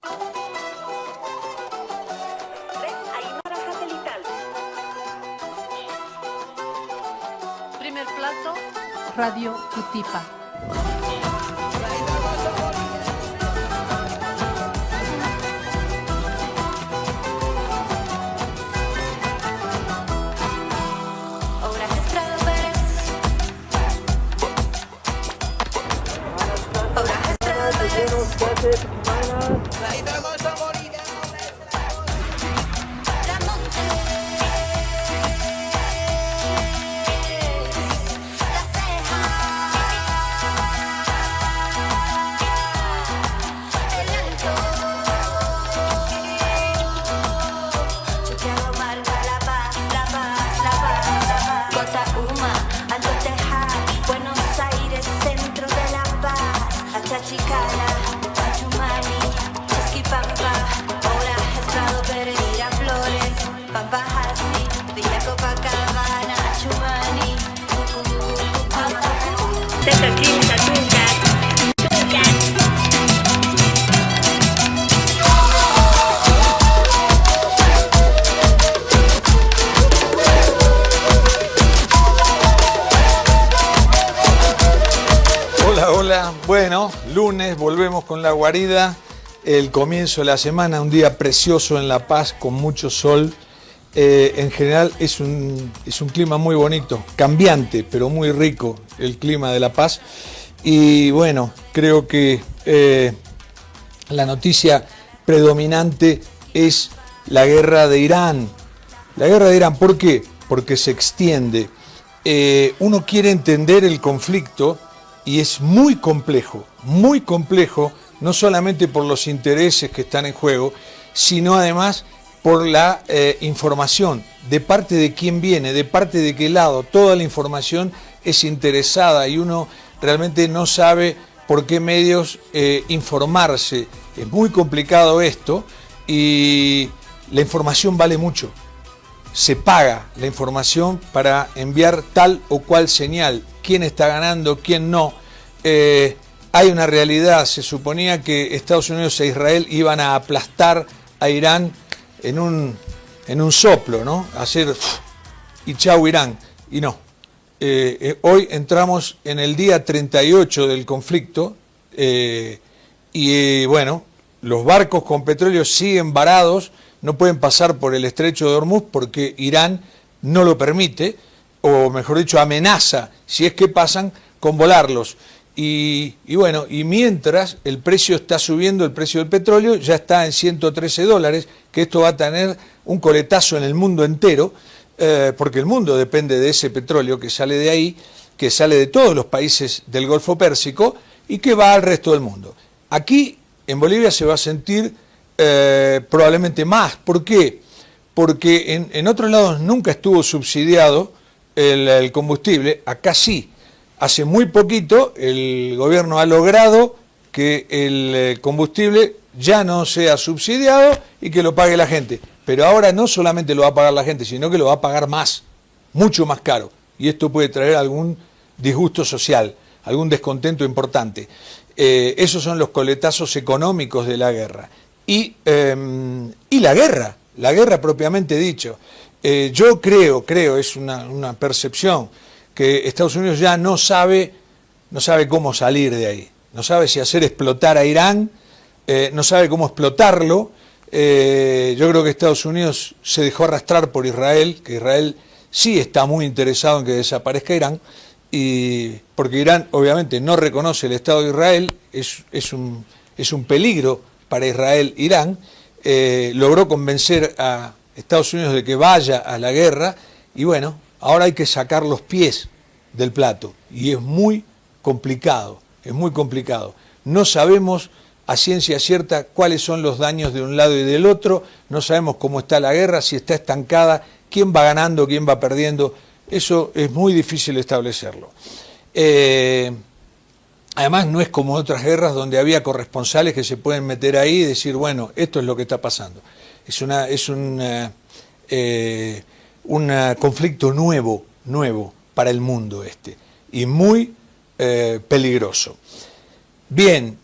Aymara Satelital. Primer plato, Radio Cutipa. Hola, bueno, lunes volvemos con la guarida, el comienzo de la semana, un día precioso en La Paz con mucho sol. En general es un clima muy bonito, cambiante, pero muy rico el clima de La Paz. Y bueno, creo que la noticia predominante es la guerra de Irán. La guerra de Irán, ¿por qué? Porque se extiende. Uno quiere entender el conflicto y es muy complejo, no solamente por los intereses que están en juego, sino además por la información, de parte de quién viene, de parte de qué lado. Toda la información es interesada y uno realmente no sabe por qué medios informarse. Es muy complicado esto y la información vale mucho. Se paga la información para enviar tal o cual señal, quién está ganando, quién no. Hay una realidad, se suponía que Estados Unidos e Israel iban a aplastar a Irán en un soplo, ¿no? Hacer y chau Irán, y no. Hoy entramos en el día 38 del conflicto y bueno, los barcos con petróleo siguen varados, no pueden pasar por el estrecho de Hormuz porque Irán no lo permite, o mejor dicho, amenaza, si es que pasan, con volarlos. Y bueno, y mientras el precio está subiendo, el precio del petróleo ya está en $113, que esto va a tener un coletazo en el mundo entero, porque el mundo depende de ese petróleo que sale de ahí, que sale de todos los países del Golfo Pérsico y que va al resto del mundo. Aquí en Bolivia se va a sentir probablemente más. ¿Por qué? Porque en otros lados nunca estuvo subsidiado el combustible, acá sí. Hace muy poquito el gobierno ha logrado que el combustible ya no sea subsidiado y que lo pague la gente. Pero ahora no solamente lo va a pagar la gente, sino que lo va a pagar más, mucho más caro. Y esto puede traer algún disgusto social, algún descontento importante. Esos son los coletazos económicos de la guerra. Y la guerra propiamente dicho. Yo creo, es una percepción, que Estados Unidos ya no sabe cómo salir de ahí, no sabe si hacer explotar a Irán, no sabe cómo explotarlo. Yo creo que Estados Unidos se dejó arrastrar por Israel, que Israel sí está muy interesado en que desaparezca Irán, y porque Irán obviamente no reconoce el Estado de Israel, es un peligro para Israel. Irán logró convencer a Estados Unidos de que vaya a la guerra y bueno, ahora hay que sacar los pies del plato y es muy complicado, No sabemos a ciencia cierta cuáles son los daños de un lado y del otro, no sabemos cómo está la guerra, si está estancada, quién va ganando, quién va perdiendo, eso es muy difícil establecerlo. Además no es como otras guerras donde había corresponsales que se pueden meter ahí y decir, bueno, esto es lo que está pasando. Es un conflicto nuevo para el mundo y muy peligroso. Bien,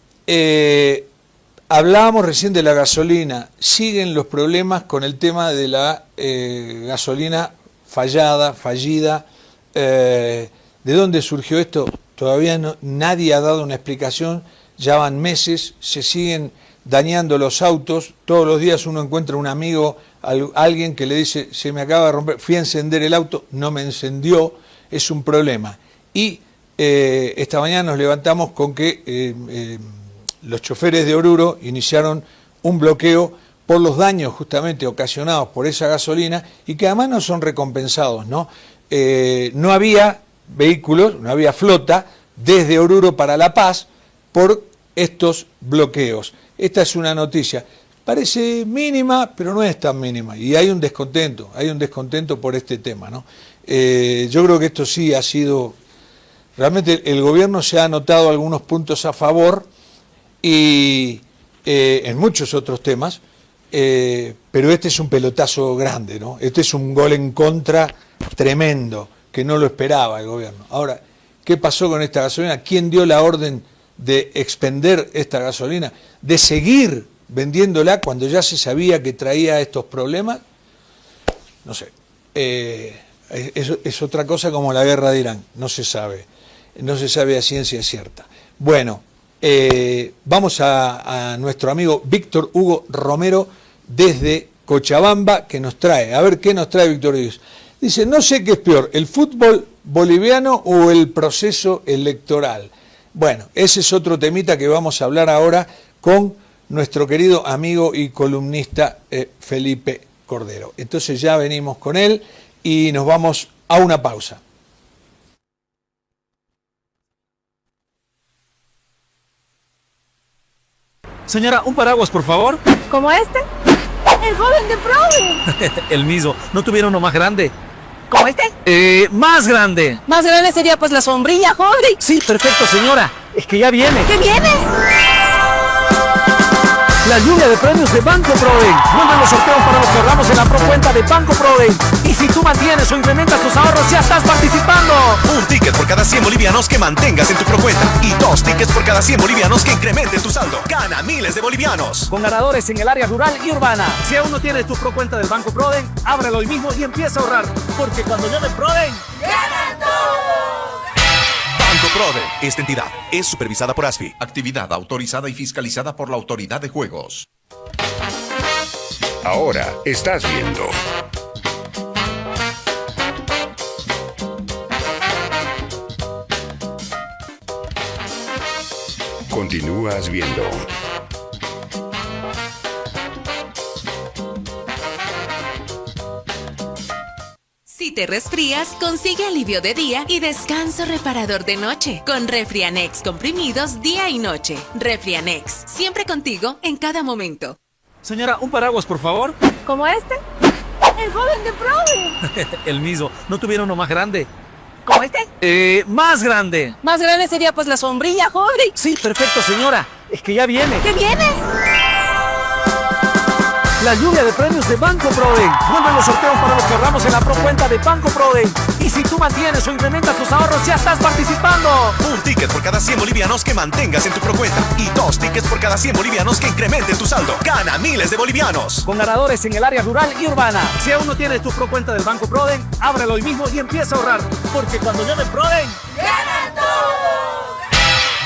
Hablábamos recién de la gasolina, siguen los problemas con el tema de la gasolina fallida. ¿De dónde surgió esto? Todavía nadie ha dado una explicación, ya van meses, se siguen dañando los autos, todos los días uno encuentra un amigo, alguien que le dice, se me acaba de romper, fui a encender el auto, no me encendió, es un problema. Y esta mañana nos levantamos con que los choferes de Oruro iniciaron un bloqueo por los daños justamente ocasionados por esa gasolina y que además no son recompensados, ¿no? No había vehículos, no había flota desde Oruro para La Paz por estos bloqueos. Esta es una noticia, parece mínima, pero no es tan mínima y hay un descontento por este tema, ¿no? Yo creo que esto sí ha sido, realmente el gobierno se ha anotado algunos puntos a favor y en muchos otros temas, pero este es un pelotazo grande, ¿no? Este es un gol en contra tremendo, que no lo esperaba el gobierno. Ahora, ¿qué pasó con esta gasolina? ¿Quién dio la orden de expender esta gasolina? ¿De seguir vendiéndola cuando ya se sabía que traía estos problemas? No sé. Es otra cosa como la guerra de Irán. No se sabe a ciencia cierta. Bueno, vamos a nuestro amigo Víctor Hugo Romero desde Cochabamba, que nos trae. A ver qué nos trae Víctor Hugo. Dice, no sé qué es peor, el fútbol boliviano o el proceso electoral. Bueno, ese es otro temita que vamos a hablar ahora con nuestro querido amigo y columnista Felipe Cordero. Entonces ya venimos con él y nos vamos a una pausa. Señora, un paraguas, por favor. ¿Como este? ¡El joven de Proven! El mismo. ¿No tuviera uno más grande? ¿Como este? Más grande. Más grande sería pues la sombrilla, joven. Sí, perfecto, señora. Es que ya viene. ¿Qué viene? La lluvia de premios de Banco Proven. Vuelven los sorteos para los que ahorramos en la procuenta de Banco Proven. Y si tú mantienes o incrementas tus ahorros, ya estás participando. Un ticket por cada 100 bolivianos que mantengas en tu procuenta. Y 2 tickets por cada 100 bolivianos que incrementen tu saldo. Gana miles de bolivianos. Con ganadores en el área rural y urbana. Si aún no tienes tu procuenta del Banco Proven, ábrelo hoy mismo y empieza a ahorrar. Porque cuando llame Proven, ¡ganan todos! Banco Proven. Esta entidad es supervisada por ASFI. Actividad autorizada y fiscalizada por la Autoridad de Juegos. Ahora estás viendo Continúas viendo Si te resfrías, consigue alivio de día y descanso reparador de noche con Refrianex comprimidos día y noche. Refrianex, siempre contigo en cada momento. señora, un paraguas, por favor. ¿Como este? ¡El joven de Proven! El mismo. ¿No tuviera uno más grande? ¿Como este? Más grande. Más grande sería pues la sombrilla, joven. Sí, perfecto, señora. Es que ya viene. ¿Qué viene? La lluvia de premios de Banco Proven. Vuelven los sorteos para los que ahorramos en la procuenta de Banco Proven. Y si tú mantienes o incrementas tus ahorros, ya estás participando. Un ticket por cada 100 bolivianos que mantengas en tu procuenta. Y 2 tickets por cada 100 bolivianos que incrementen tu saldo. Gana miles de bolivianos. Con ganadores en el área rural y urbana. Si aún no tienes tu procuenta del Banco Proven, ábrelo hoy mismo y empieza a ahorrar. Porque cuando llame Proven, ¡ganan todos!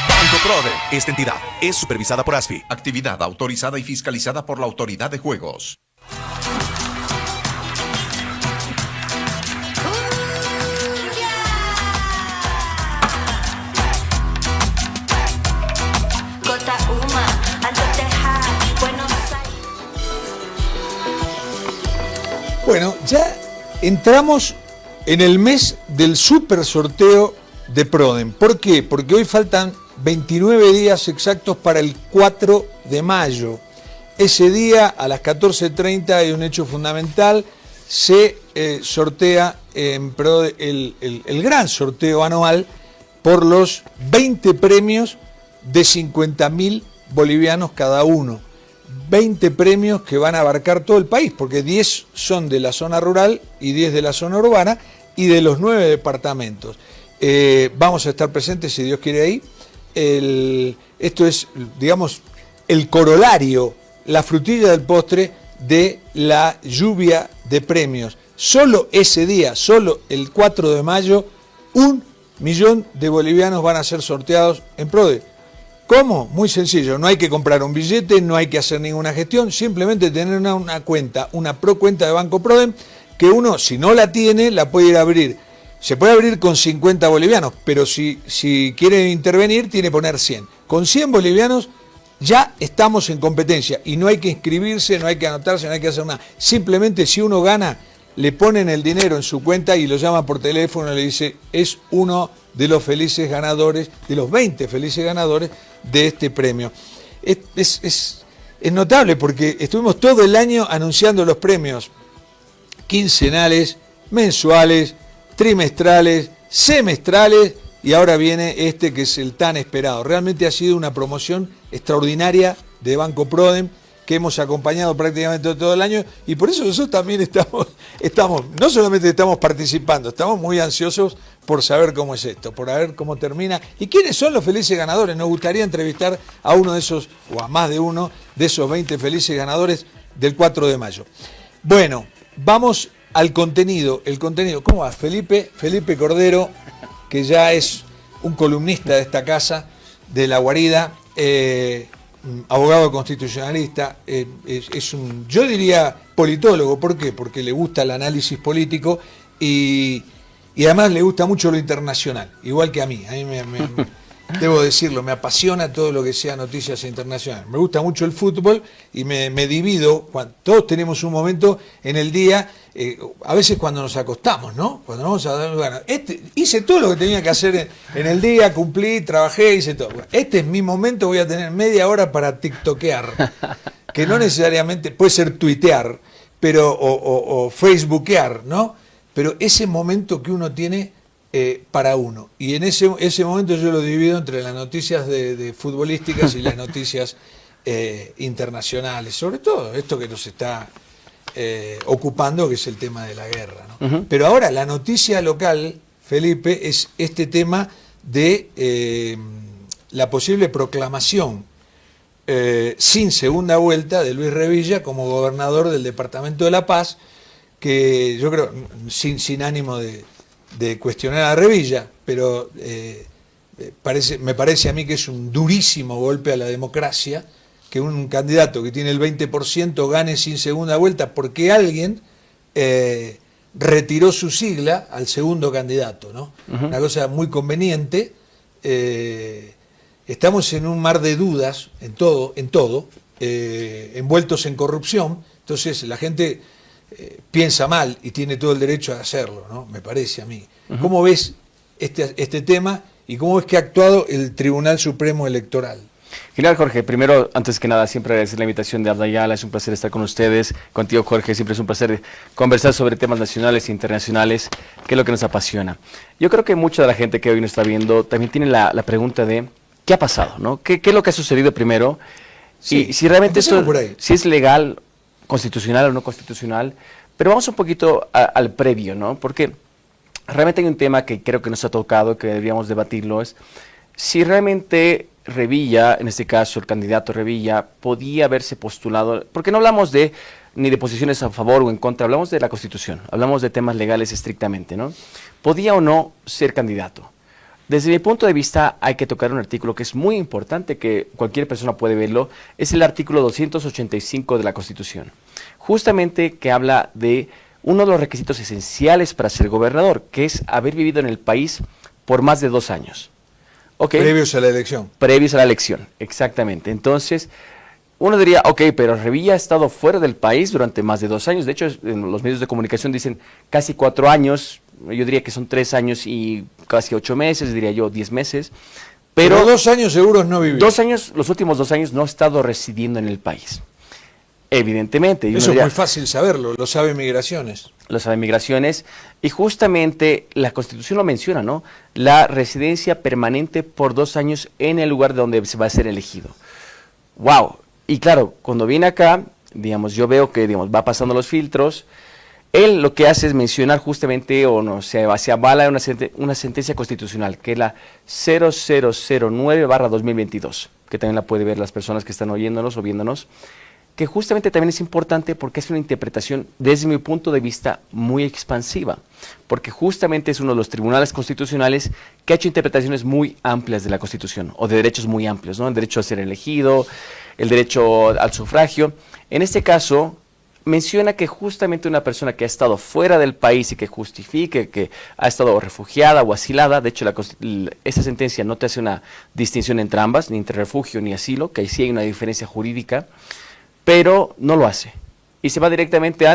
Banco Proven. Esta entidad es supervisada por ASFI. Actividad autorizada y fiscalizada por la Autoridad de Juegos. Bueno, ya entramos en el mes del super sorteo de Proden. ¿Por qué? Porque hoy faltan 29 días exactos para el 4 de mayo. Ese día, a las 14:30, hay un hecho fundamental. Se sortea el gran sorteo anual por los 20 premios de 50.000 bolivianos cada uno. 20 premios que van a abarcar todo el país, porque 10 son de la zona rural y 10 de la zona urbana y de los 9 departamentos. Vamos a estar presentes, si Dios quiere, ahí. Esto es, digamos, el corolario, la frutilla del postre de la lluvia de premios. Solo ese día, solo el 4 de mayo, 1 millón de bolivianos van a ser sorteados en PRODE. ¿Cómo? Muy sencillo, no hay que comprar un billete, no hay que hacer ninguna gestión, simplemente tener una cuenta, una procuenta de Banco PRODE, que uno, si no la tiene, la puede ir a abrir. Se puede abrir con 50 bolivianos, pero si quiere intervenir, tiene que poner 100. Con 100 bolivianos ya estamos en competencia y no hay que inscribirse, no hay que anotarse, no hay que hacer nada. Simplemente si uno gana, le ponen el dinero en su cuenta y lo llama por teléfono y le dice, es uno de los felices ganadores, de los 20 felices ganadores de este premio. Es notable porque estuvimos todo el año anunciando los premios quincenales, mensuales, trimestrales, semestrales, y ahora viene este que es el tan esperado. Realmente ha sido una promoción extraordinaria de Banco PRODE, que hemos acompañado prácticamente todo el año, y por eso nosotros también estamos, no solamente estamos participando, estamos muy ansiosos por saber cómo es esto, por ver cómo termina, y quiénes son los felices ganadores. Nos gustaría entrevistar a uno de esos, o a más de uno, de esos 20 felices ganadores del 4 de mayo. Bueno, vamos al contenido. El contenido, ¿cómo va? Felipe Cordero, que ya es un columnista de esta casa, de La Guarida, abogado constitucionalista, es un, yo diría, politólogo. ¿Por qué? Porque le gusta el análisis político y además le gusta mucho lo internacional, igual que a mí. A mí debo decirlo, me apasiona todo lo que sea noticias internacionales. Me gusta mucho el fútbol y me divido. Todos tenemos un momento en el día, a veces cuando nos acostamos, ¿no? Cuando vamos a dar, bueno, hice todo lo que tenía que hacer en el día, cumplí, trabajé, hice todo. Bueno, este es mi momento, voy a tener media hora para tiktokear, que no necesariamente puede ser tuitear, pero o facebookear, ¿no? Pero ese momento que uno tiene para uno. Y en ese momento yo lo divido entre las noticias de futbolísticas y las noticias internacionales, sobre todo esto que nos está ocupando, que es el tema de la guerra, ¿no? Uh-huh. Pero ahora la noticia local, Felipe, es este tema de la posible proclamación sin segunda vuelta de Luis Revilla como gobernador del departamento de La Paz, que yo creo, sin ánimo de cuestionar a Revilla, pero me parece a mí que es un durísimo golpe a la democracia que un candidato que tiene el 20% gane sin segunda vuelta porque alguien retiró su sigla al segundo candidato, ¿no? Uh-huh. Una cosa muy conveniente. Estamos en un mar de dudas en todo, envueltos en corrupción, entonces la gente piensa mal y tiene todo el derecho a hacerlo, ¿no? Me parece a mí. Uh-huh. ¿Cómo ves este tema y cómo ves que ha actuado el Tribunal Supremo Electoral? Genial, Jorge. Primero, antes que nada, siempre agradecer la invitación de Ardayala. Es un placer estar con ustedes. Contigo, Jorge, siempre es un placer conversar sobre temas nacionales e internacionales, que es lo que nos apasiona. Yo creo que mucha de la gente que hoy nos está viendo también tiene la pregunta de ¿qué ha pasado? ¿No? ¿Qué es lo que ha sucedido primero? Sí, y si realmente esto, si es legal, constitucional o no constitucional. Pero vamos un poquito al previo, ¿no? Porque realmente hay un tema que creo que nos ha tocado, que deberíamos debatirlo, es si realmente Revilla, en este caso el candidato Revilla, podía haberse postulado, porque no hablamos ni de posiciones a favor o en contra, hablamos de la Constitución, hablamos de temas legales estrictamente, ¿no? ¿Podía o no ser candidato? Desde mi punto de vista hay que tocar un artículo que es muy importante, que cualquier persona puede verlo, es el artículo 285 de la Constitución, justamente que habla de uno de los requisitos esenciales para ser gobernador, que es haber vivido en el país por más de 2 años. ¿Okay? Previos a la elección. Previos a la elección, exactamente. Entonces, uno diría, ok, pero Revilla ha estado fuera del país durante más de 2 años. De hecho, en los medios de comunicación dicen casi 4 años. Yo diría que son 3 años y casi 8 meses, diría yo 10 meses. Pero 2 años seguros no vivió. 2 años, los últimos 2 años no ha estado residiendo en el país. Evidentemente. Eso es muy fácil saberlo, lo sabe Migraciones. Lo sabe Migraciones, y justamente la Constitución lo menciona, ¿no? La residencia permanente por 2 años en el lugar donde se va a ser elegido. ¡Wow! Y claro, cuando viene acá, digamos, yo veo que, digamos, va pasando los filtros, Él lo que hace es mencionar justamente, o no se avala una sentencia constitucional, que es la 0009/2022, que también la puede ver las personas que están oyéndonos o viéndonos, que justamente también es importante porque es una interpretación, desde mi punto de vista, muy expansiva, porque justamente es uno de los tribunales constitucionales que ha hecho interpretaciones muy amplias de la Constitución, o de derechos muy amplios, ¿no? El derecho a ser elegido, el derecho al sufragio. En este caso, menciona que justamente una persona que ha estado fuera del país y que justifique que ha estado refugiada o asilada, de hecho esa sentencia no te hace una distinción entre ambas, ni entre refugio ni asilo, que ahí sí hay una diferencia jurídica, pero no lo hace. Y se va directamente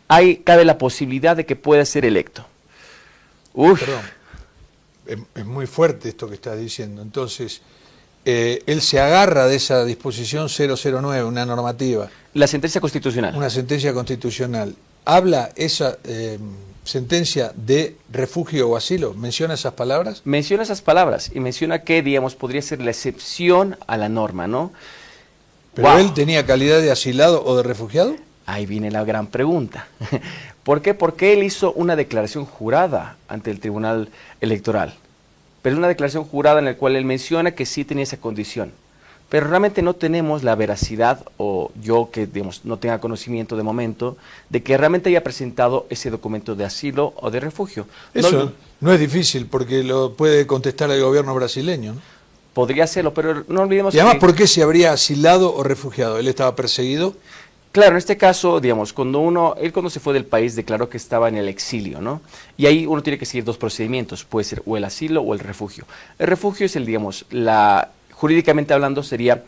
ahí cabe la posibilidad de que pueda ser electo. Uf. Perdón, es muy fuerte esto que estás diciendo. Entonces, él se agarra de esa disposición 009, una normativa. La sentencia constitucional. Una sentencia constitucional. ¿Habla esa sentencia de refugio o asilo? ¿Menciona esas palabras? Menciona esas palabras y menciona que, digamos, podría ser la excepción a la norma, ¿no? ¿Pero wow. él tenía calidad de asilado o de refugiado? Ahí viene la gran pregunta. ¿Por qué? Porque él hizo una declaración jurada ante el Tribunal Electoral. Pero es una declaración jurada en la cual él menciona que sí tenía esa condición. Pero realmente no tenemos la veracidad, o yo que digamos, no tenga conocimiento de momento, de que realmente haya presentado ese documento de asilo o de refugio. Eso no es difícil, porque lo puede contestar el gobierno brasileño, ¿no? Podría hacerlo, pero no olvidemos y además, que... ¿por qué se habría asilado o refugiado? ¿Él estaba perseguido? Claro, en este caso, digamos, él cuando se fue del país declaró que estaba en el exilio, ¿no? Y ahí uno tiene que seguir dos procedimientos, puede ser o el asilo o el refugio. El refugio es jurídicamente hablando sería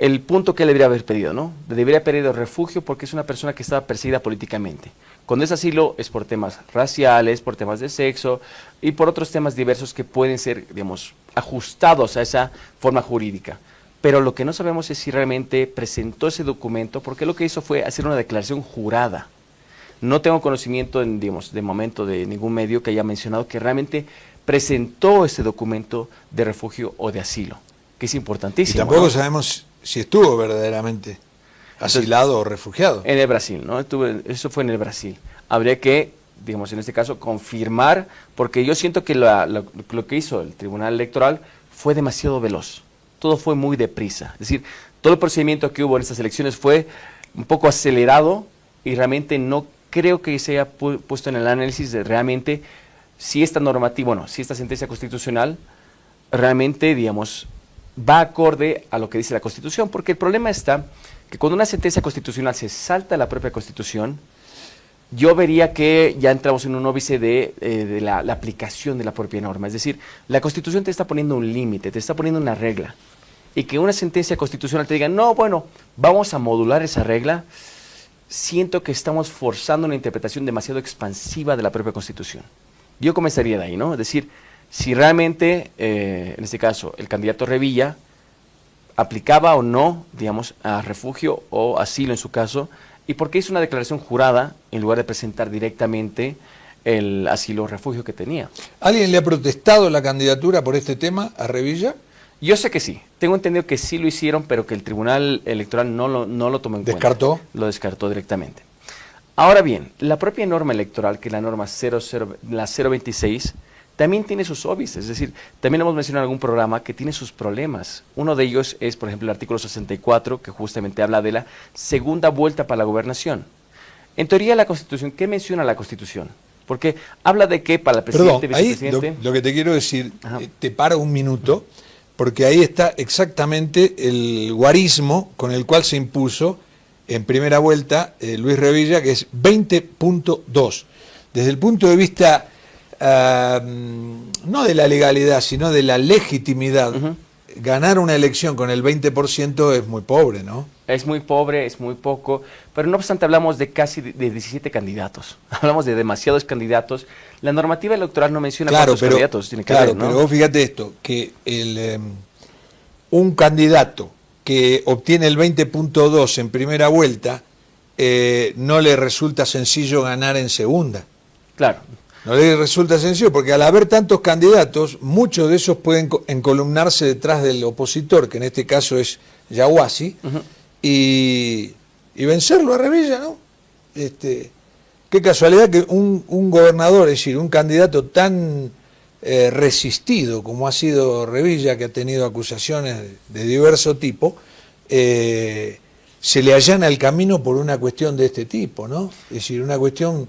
el punto que él debería haber pedido, ¿no? Debería haber pedido refugio porque es una persona que estaba perseguida políticamente. Cuando es asilo es por temas raciales, por temas de sexo y por otros temas diversos que pueden ser, digamos, ajustados a esa forma jurídica. Pero lo que no sabemos es si realmente presentó ese documento, porque lo que hizo fue hacer una declaración jurada. No tengo conocimiento, de momento, de ningún medio que haya mencionado que realmente presentó ese documento de refugio o de asilo, que es importantísimo. Y tampoco ¿no? sabemos si estuvo verdaderamente asilado o refugiado. En el Brasil, ¿no? Eso fue en el Brasil. Habría que, digamos, en este caso, confirmar, porque yo siento que lo que hizo el Tribunal Electoral fue demasiado veloz. Todo fue muy deprisa. Es decir, todo el procedimiento que hubo en estas elecciones fue un poco acelerado y realmente no creo que se haya puesto en el análisis de realmente si esta normativa, si esta sentencia constitucional realmente, digamos, va acorde a lo que dice la Constitución. Porque el problema está que cuando una sentencia constitucional se salta a la propia Constitución, yo vería que ya entramos en un óbice de la aplicación de la propia norma. Es decir, la Constitución te está poniendo un límite, te está poniendo una regla. Y que una sentencia constitucional te diga, no, bueno, vamos a modular esa regla, siento que estamos forzando una interpretación demasiado expansiva de la propia Constitución. Yo comenzaría de ahí, ¿no? Es decir, si realmente, en este caso, el candidato Revilla aplicaba o no, digamos, a refugio o asilo en su caso, y por qué hizo una declaración jurada en lugar de presentar directamente el asilo o refugio que tenía. ¿Alguien le ha protestado la candidatura por este tema a Revilla? Yo sé que sí. Tengo entendido que sí lo hicieron, pero que el Tribunal Electoral no lo tomó en ¿Descartó? cuenta. Lo descartó directamente. Ahora bien, la propia norma electoral, que es la norma 026, también tiene sus óbices. Es decir, también hemos mencionado en algún programa que tiene sus problemas. Uno de ellos es, por ejemplo, el artículo 64, que justamente habla de la segunda vuelta para la gobernación. En teoría, la Constitución, ¿qué menciona la Constitución? Porque habla de que para el presidente, Perdón, ahí vicepresidente... lo que te quiero decir, te paro un minuto, porque ahí está exactamente el guarismo con el cual se impuso en primera vuelta Luis Revilla, que es 20.2. Desde el punto de vista, no de la legalidad, sino de la legitimidad, ganar una elección con el 20% es muy pobre, ¿no? Es muy pobre, es muy poco, pero no obstante hablamos de casi de 17 candidatos, hablamos de demasiados candidatos. La normativa electoral no menciona cuántos candidatos tiene que haber, ¿no? Pero vos fíjate esto, que un candidato que obtiene el 20.2 en primera vuelta, no le resulta sencillo ganar en segunda. Claro. No le resulta sencillo, porque al haber tantos candidatos, muchos de esos pueden encolumnarse detrás del opositor, que en este caso es Yaguasi, y vencerlo a Revilla, ¿no? qué casualidad que un gobernador, es decir, un candidato tan resistido como ha sido Revilla, que ha tenido acusaciones de diverso tipo, se le allana el camino por una cuestión de este tipo, ¿no? Es decir, una cuestión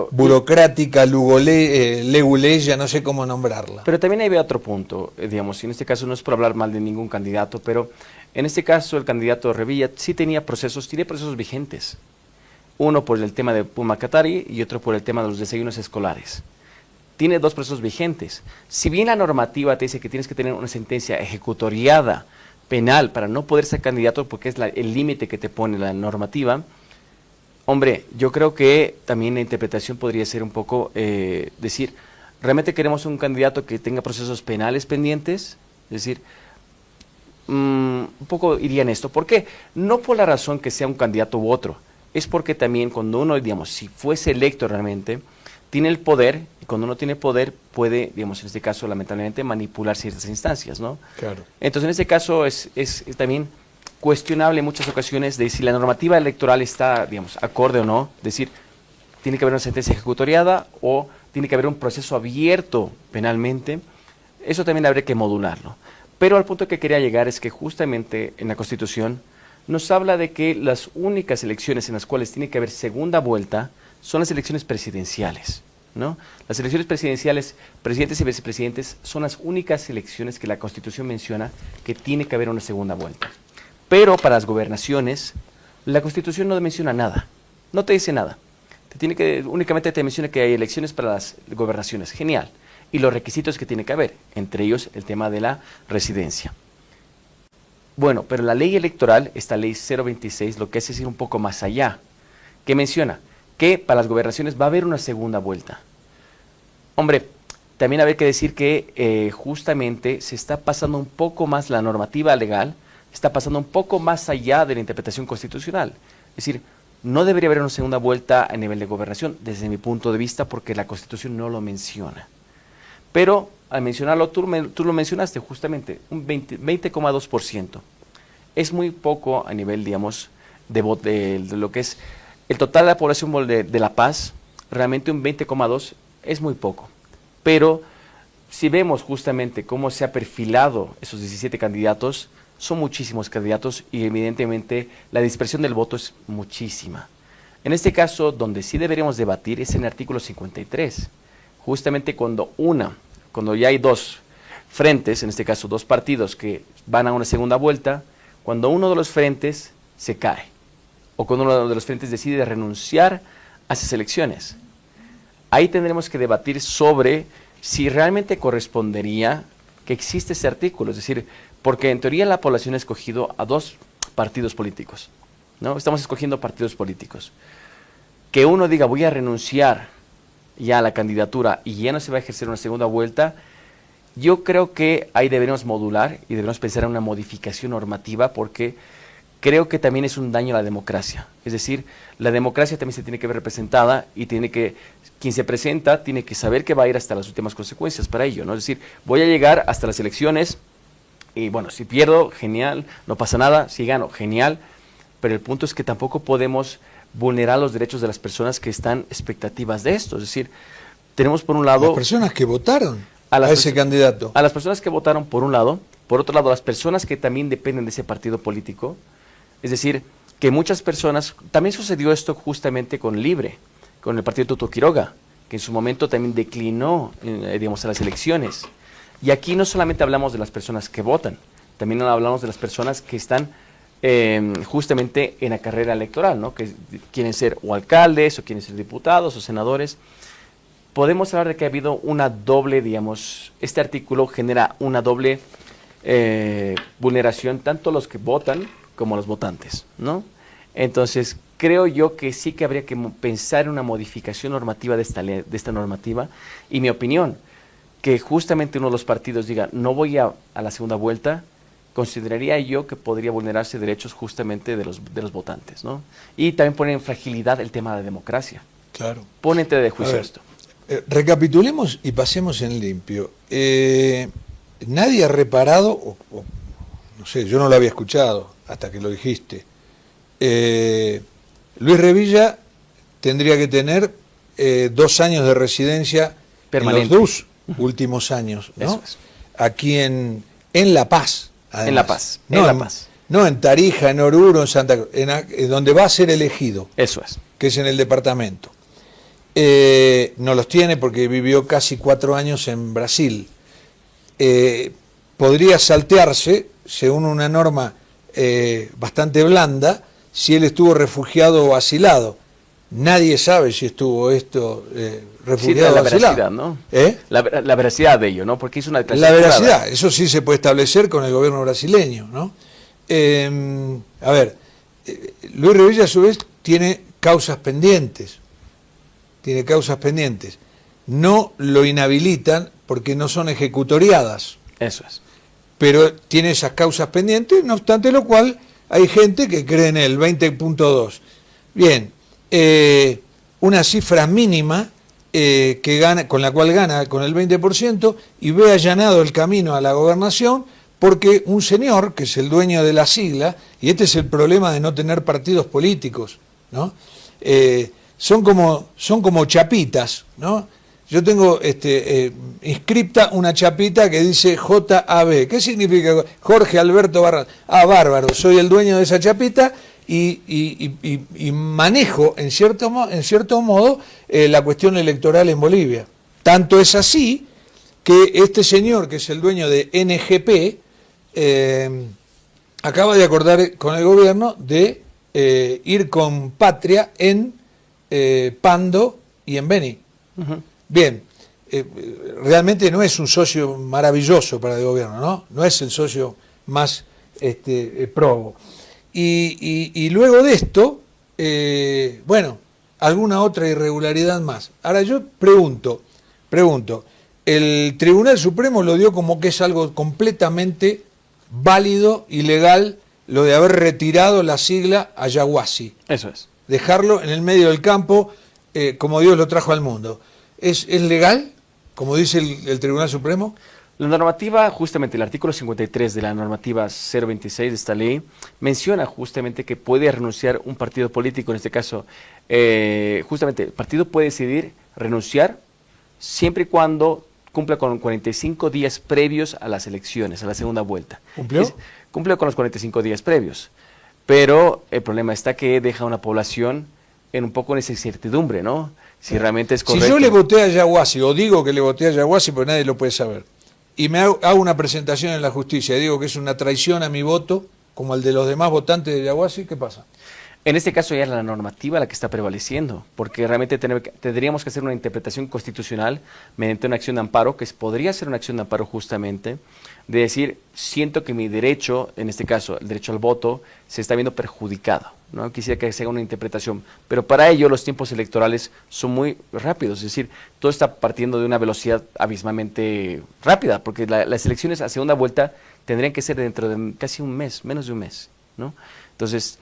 burocrática, leguleya, no sé cómo nombrarla. Pero también hay otro punto, digamos, y en este caso no es por hablar mal de ningún candidato, pero en este caso el candidato Revilla sí tiene procesos vigentes. Uno por el tema de Puma Katari y otro por el tema de los desayunos escolares. Tiene 2 procesos vigentes. Si bien la normativa te dice que tienes que tener una sentencia ejecutoriada penal para no poder ser candidato porque es el límite que te pone la normativa, hombre, yo creo que también la interpretación podría ser un poco decir, ¿realmente queremos un candidato que tenga procesos penales pendientes? Es decir, un poco iría en esto. ¿Por qué? No por la razón que sea un candidato u otro, es porque también cuando uno, digamos, si fuese electo realmente, tiene el poder, y cuando uno tiene poder puede, digamos, en este caso, lamentablemente, manipular ciertas instancias, ¿no? Claro. Entonces, en este caso es también cuestionable en muchas ocasiones de si la normativa electoral está, digamos, acorde o no, es decir, tiene que haber una sentencia ejecutoriada o tiene que haber un proceso abierto penalmente, eso también habría que modularlo. Pero al punto que quería llegar es que justamente en la Constitución nos habla de que las únicas elecciones en las cuales tiene que haber segunda vuelta son las elecciones presidenciales, ¿no? Las elecciones presidenciales, presidentes y vicepresidentes, son las únicas elecciones que la Constitución menciona que tiene que haber una segunda vuelta. Pero para las gobernaciones, la Constitución no menciona nada, no te dice nada. Únicamente te menciona que hay elecciones para las gobernaciones, genial, y los requisitos que tiene que haber, entre ellos el tema de la residencia. Bueno, pero la ley electoral, esta ley 026, lo que hace es ir un poco más allá, que menciona que para las gobernaciones va a haber una segunda vuelta. Hombre, también habría que decir que justamente se está pasando un poco más la normativa legal, está pasando un poco más allá de la interpretación constitucional. Es decir, no debería haber una segunda vuelta a nivel de gobernación, desde mi punto de vista, porque la Constitución no lo menciona. Pero al mencionarlo, tú lo mencionaste justamente, un 20,2%. Es muy poco a nivel, digamos, de lo que es el total de la población de La Paz. Realmente un 20,2 es muy poco. Pero si vemos justamente cómo se ha perfilado esos 17 candidatos, son muchísimos candidatos y evidentemente la dispersión del voto es muchísima. En este caso, donde sí deberíamos debatir es en el artículo 53. Justamente cuando ya hay 2 frentes, en este caso 2 partidos que van a una segunda vuelta, cuando uno de los frentes se cae, o cuando uno de los frentes decide renunciar a esas elecciones. Ahí tendremos que debatir sobre si realmente correspondería que existe ese artículo, es decir, porque en teoría la población ha escogido a 2 partidos políticos, ¿no? Estamos escogiendo partidos políticos. Que uno diga voy a renunciar ya a la candidatura y ya no se va a ejercer una segunda vuelta, yo creo que ahí deberíamos modular y deberíamos pensar en una modificación normativa porque creo que también es un daño a la democracia. Es decir, la democracia también se tiene que ver representada y quien se presenta tiene que saber que va a ir hasta las últimas consecuencias para ello, ¿no? Es decir, voy a llegar hasta las elecciones y bueno, si pierdo, genial, no pasa nada, si gano, genial, pero el punto es que tampoco podemos vulnerar los derechos de las personas que están expectativas de esto. Es decir, tenemos por un lado... Las personas que votaron a ese candidato. A las personas que votaron por un lado, por otro lado, las personas que también dependen de ese partido político. Es decir, que muchas personas... También sucedió esto justamente con Libre, con el partido Tuto Quiroga, que en su momento también declinó, digamos, a las elecciones. Y aquí no solamente hablamos de las personas que votan, también hablamos de las personas que están justamente en la carrera electoral, ¿no? Que quieren ser o alcaldes, o quieren ser diputados, o senadores. Podemos hablar de que ha habido una doble, digamos, este artículo genera una doble vulneración, tanto los que votan como los votantes, ¿no? Entonces, creo yo que sí que habría que pensar en una modificación normativa de esta normativa, y mi opinión, que justamente uno de los partidos diga, no voy a la segunda vuelta, consideraría yo que podría vulnerarse derechos justamente de los votantes, ¿no? Y también poner en fragilidad el tema de la democracia. Claro. Pone en tela de juicio esto. Recapitulemos y pasemos en limpio. Nadie ha reparado, no sé, yo no lo había escuchado hasta que lo dijiste. Luis Revilla tendría que tener 2 años de residencia Permanente. en los 2 últimos años, ¿no? Eso es. Aquí en La Paz. Además. En La Paz. No, en La Paz. No en Tarija, en Oruro, en Santa Cruz, donde va a ser elegido, Eso es. que es en el departamento. No los tiene porque vivió casi 4 años en Brasil. Podría saltearse, según una norma bastante blanda, si él estuvo refugiado o asilado. Nadie sabe si estuvo refugiado la o asilado. veracidad, ¿no? ¿Eh? La veracidad de ello, ¿no? Porque es una La declaración veracidad, jurada. eso sí se puede establecer con el gobierno brasileño, ¿no? A ver, Luis Revilla a su vez tiene causas pendientes. No lo inhabilitan porque no son ejecutoriadas, Eso es. pero tiene esas causas pendientes, no obstante lo cual hay gente que cree en él, 20.2. Bien, una cifra mínima que gana, con la cual gana con el 20% y ve allanado el camino a la gobernación porque un señor, que es el dueño de la sigla, y este es el problema de no tener partidos políticos, ¿no? Son como chapitas, ¿no? Yo tengo inscripta una chapita que dice JAB. ¿Qué significa? Jorge Alberto Barras. Ah, bárbaro, soy el dueño de esa chapita y manejo en cierto modo la cuestión electoral en Bolivia. Tanto es así que este señor, que es el dueño de NGP, acaba de acordar con el gobierno de ir con Patria en Pando y en Beni. Uh-huh. Bien, realmente no es un socio maravilloso para el gobierno, ¿no? No es el socio más probo. Y luego de esto, bueno, alguna otra irregularidad más. Ahora yo pregunto, el Tribunal Supremo lo dio como que es algo completamente válido y legal lo de haber retirado la sigla Ayahuasí. Eso es. Dejarlo en el medio del campo como Dios lo trajo al mundo. ¿Es legal, como dice el Tribunal Supremo? La normativa, justamente el artículo 53 de la normativa 026 de esta ley, menciona justamente que puede renunciar un partido político, en este caso, justamente el partido puede decidir renunciar siempre y cuando cumpla con 45 días previos a las elecciones, a la segunda vuelta. ¿Cumplió? Cumple con los 45 días previos, pero el problema está que deja a una población en un poco en esa incertidumbre, ¿no? Si realmente es correcto. Si yo le voté a Yaguasi, o digo que le voté a Yaguasi, pues nadie lo puede saber, y me hago una presentación en la justicia y digo que es una traición a mi voto, como el de los demás votantes de Yaguasi, ¿qué pasa? En este caso ya es la normativa la que está prevaleciendo, porque realmente tendríamos que hacer una interpretación constitucional mediante una acción de amparo, que podría ser una acción de amparo justamente, de decir, siento que mi derecho, en este caso el derecho al voto, se está viendo perjudicado, ¿no? Quisiera que se haga una interpretación, pero para ello los tiempos electorales son muy rápidos, es decir, todo está partiendo de una velocidad abismalmente rápida, porque las elecciones a segunda vuelta tendrían que ser dentro de casi un mes, menos de un mes, ¿no? Entonces,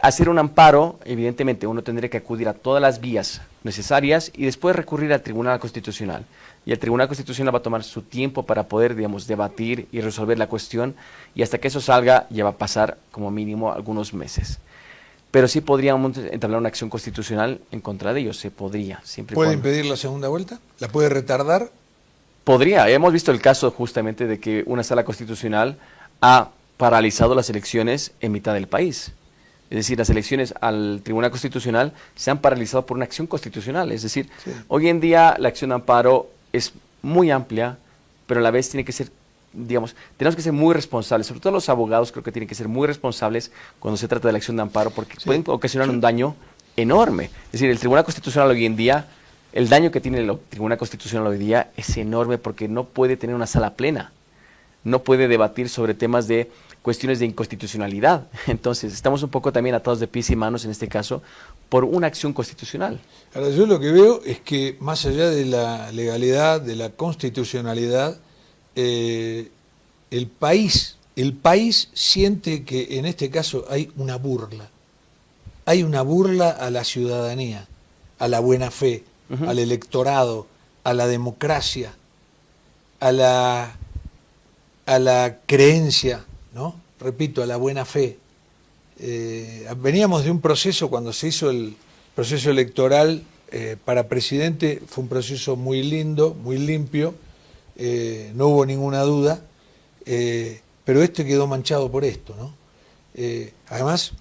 hacer un amparo, evidentemente uno tendría que acudir a todas las vías necesarias y después recurrir al Tribunal Constitucional. Y el Tribunal Constitucional va a tomar su tiempo para poder, digamos, debatir y resolver la cuestión, y hasta que eso salga ya va a pasar como mínimo algunos meses. Pero sí podríamos entablar una acción constitucional en contra de ellos, se podría. Siempre ¿Puede cuando... impedir la segunda vuelta? ¿La puede retardar? Podría. Hemos visto el caso justamente de que una sala constitucional ha paralizado las elecciones en mitad del país. Es decir, las elecciones al Tribunal Constitucional se han paralizado por una acción constitucional. Es decir, sí. Hoy en día la acción de amparo es muy amplia, pero a la vez tiene que ser, digamos, tenemos que ser muy responsables. Sobre todo los abogados creo que tienen que ser muy responsables cuando se trata de la acción de amparo, porque pueden ocasionar un daño enorme. Es decir, el Tribunal Constitucional hoy en día, el daño que tiene el Tribunal Constitucional hoy día es enorme porque no puede tener una sala plena. No puede debatir sobre temas de cuestiones de inconstitucionalidad. Entonces, estamos un poco también atados de pies y manos, en este caso, por una acción constitucional. Ahora, yo lo que veo es que, más allá de la legalidad, de la constitucionalidad, el país siente que en este caso hay una burla. Hay una burla a la ciudadanía, a la buena fe, al electorado, a la democracia, a la creencia, ¿no? Repito, a la buena fe. Veníamos de un proceso, cuando se hizo el proceso electoral para presidente fue un proceso muy lindo, muy limpio, no hubo ninguna duda, pero este quedó manchado por esto, ¿no? Además,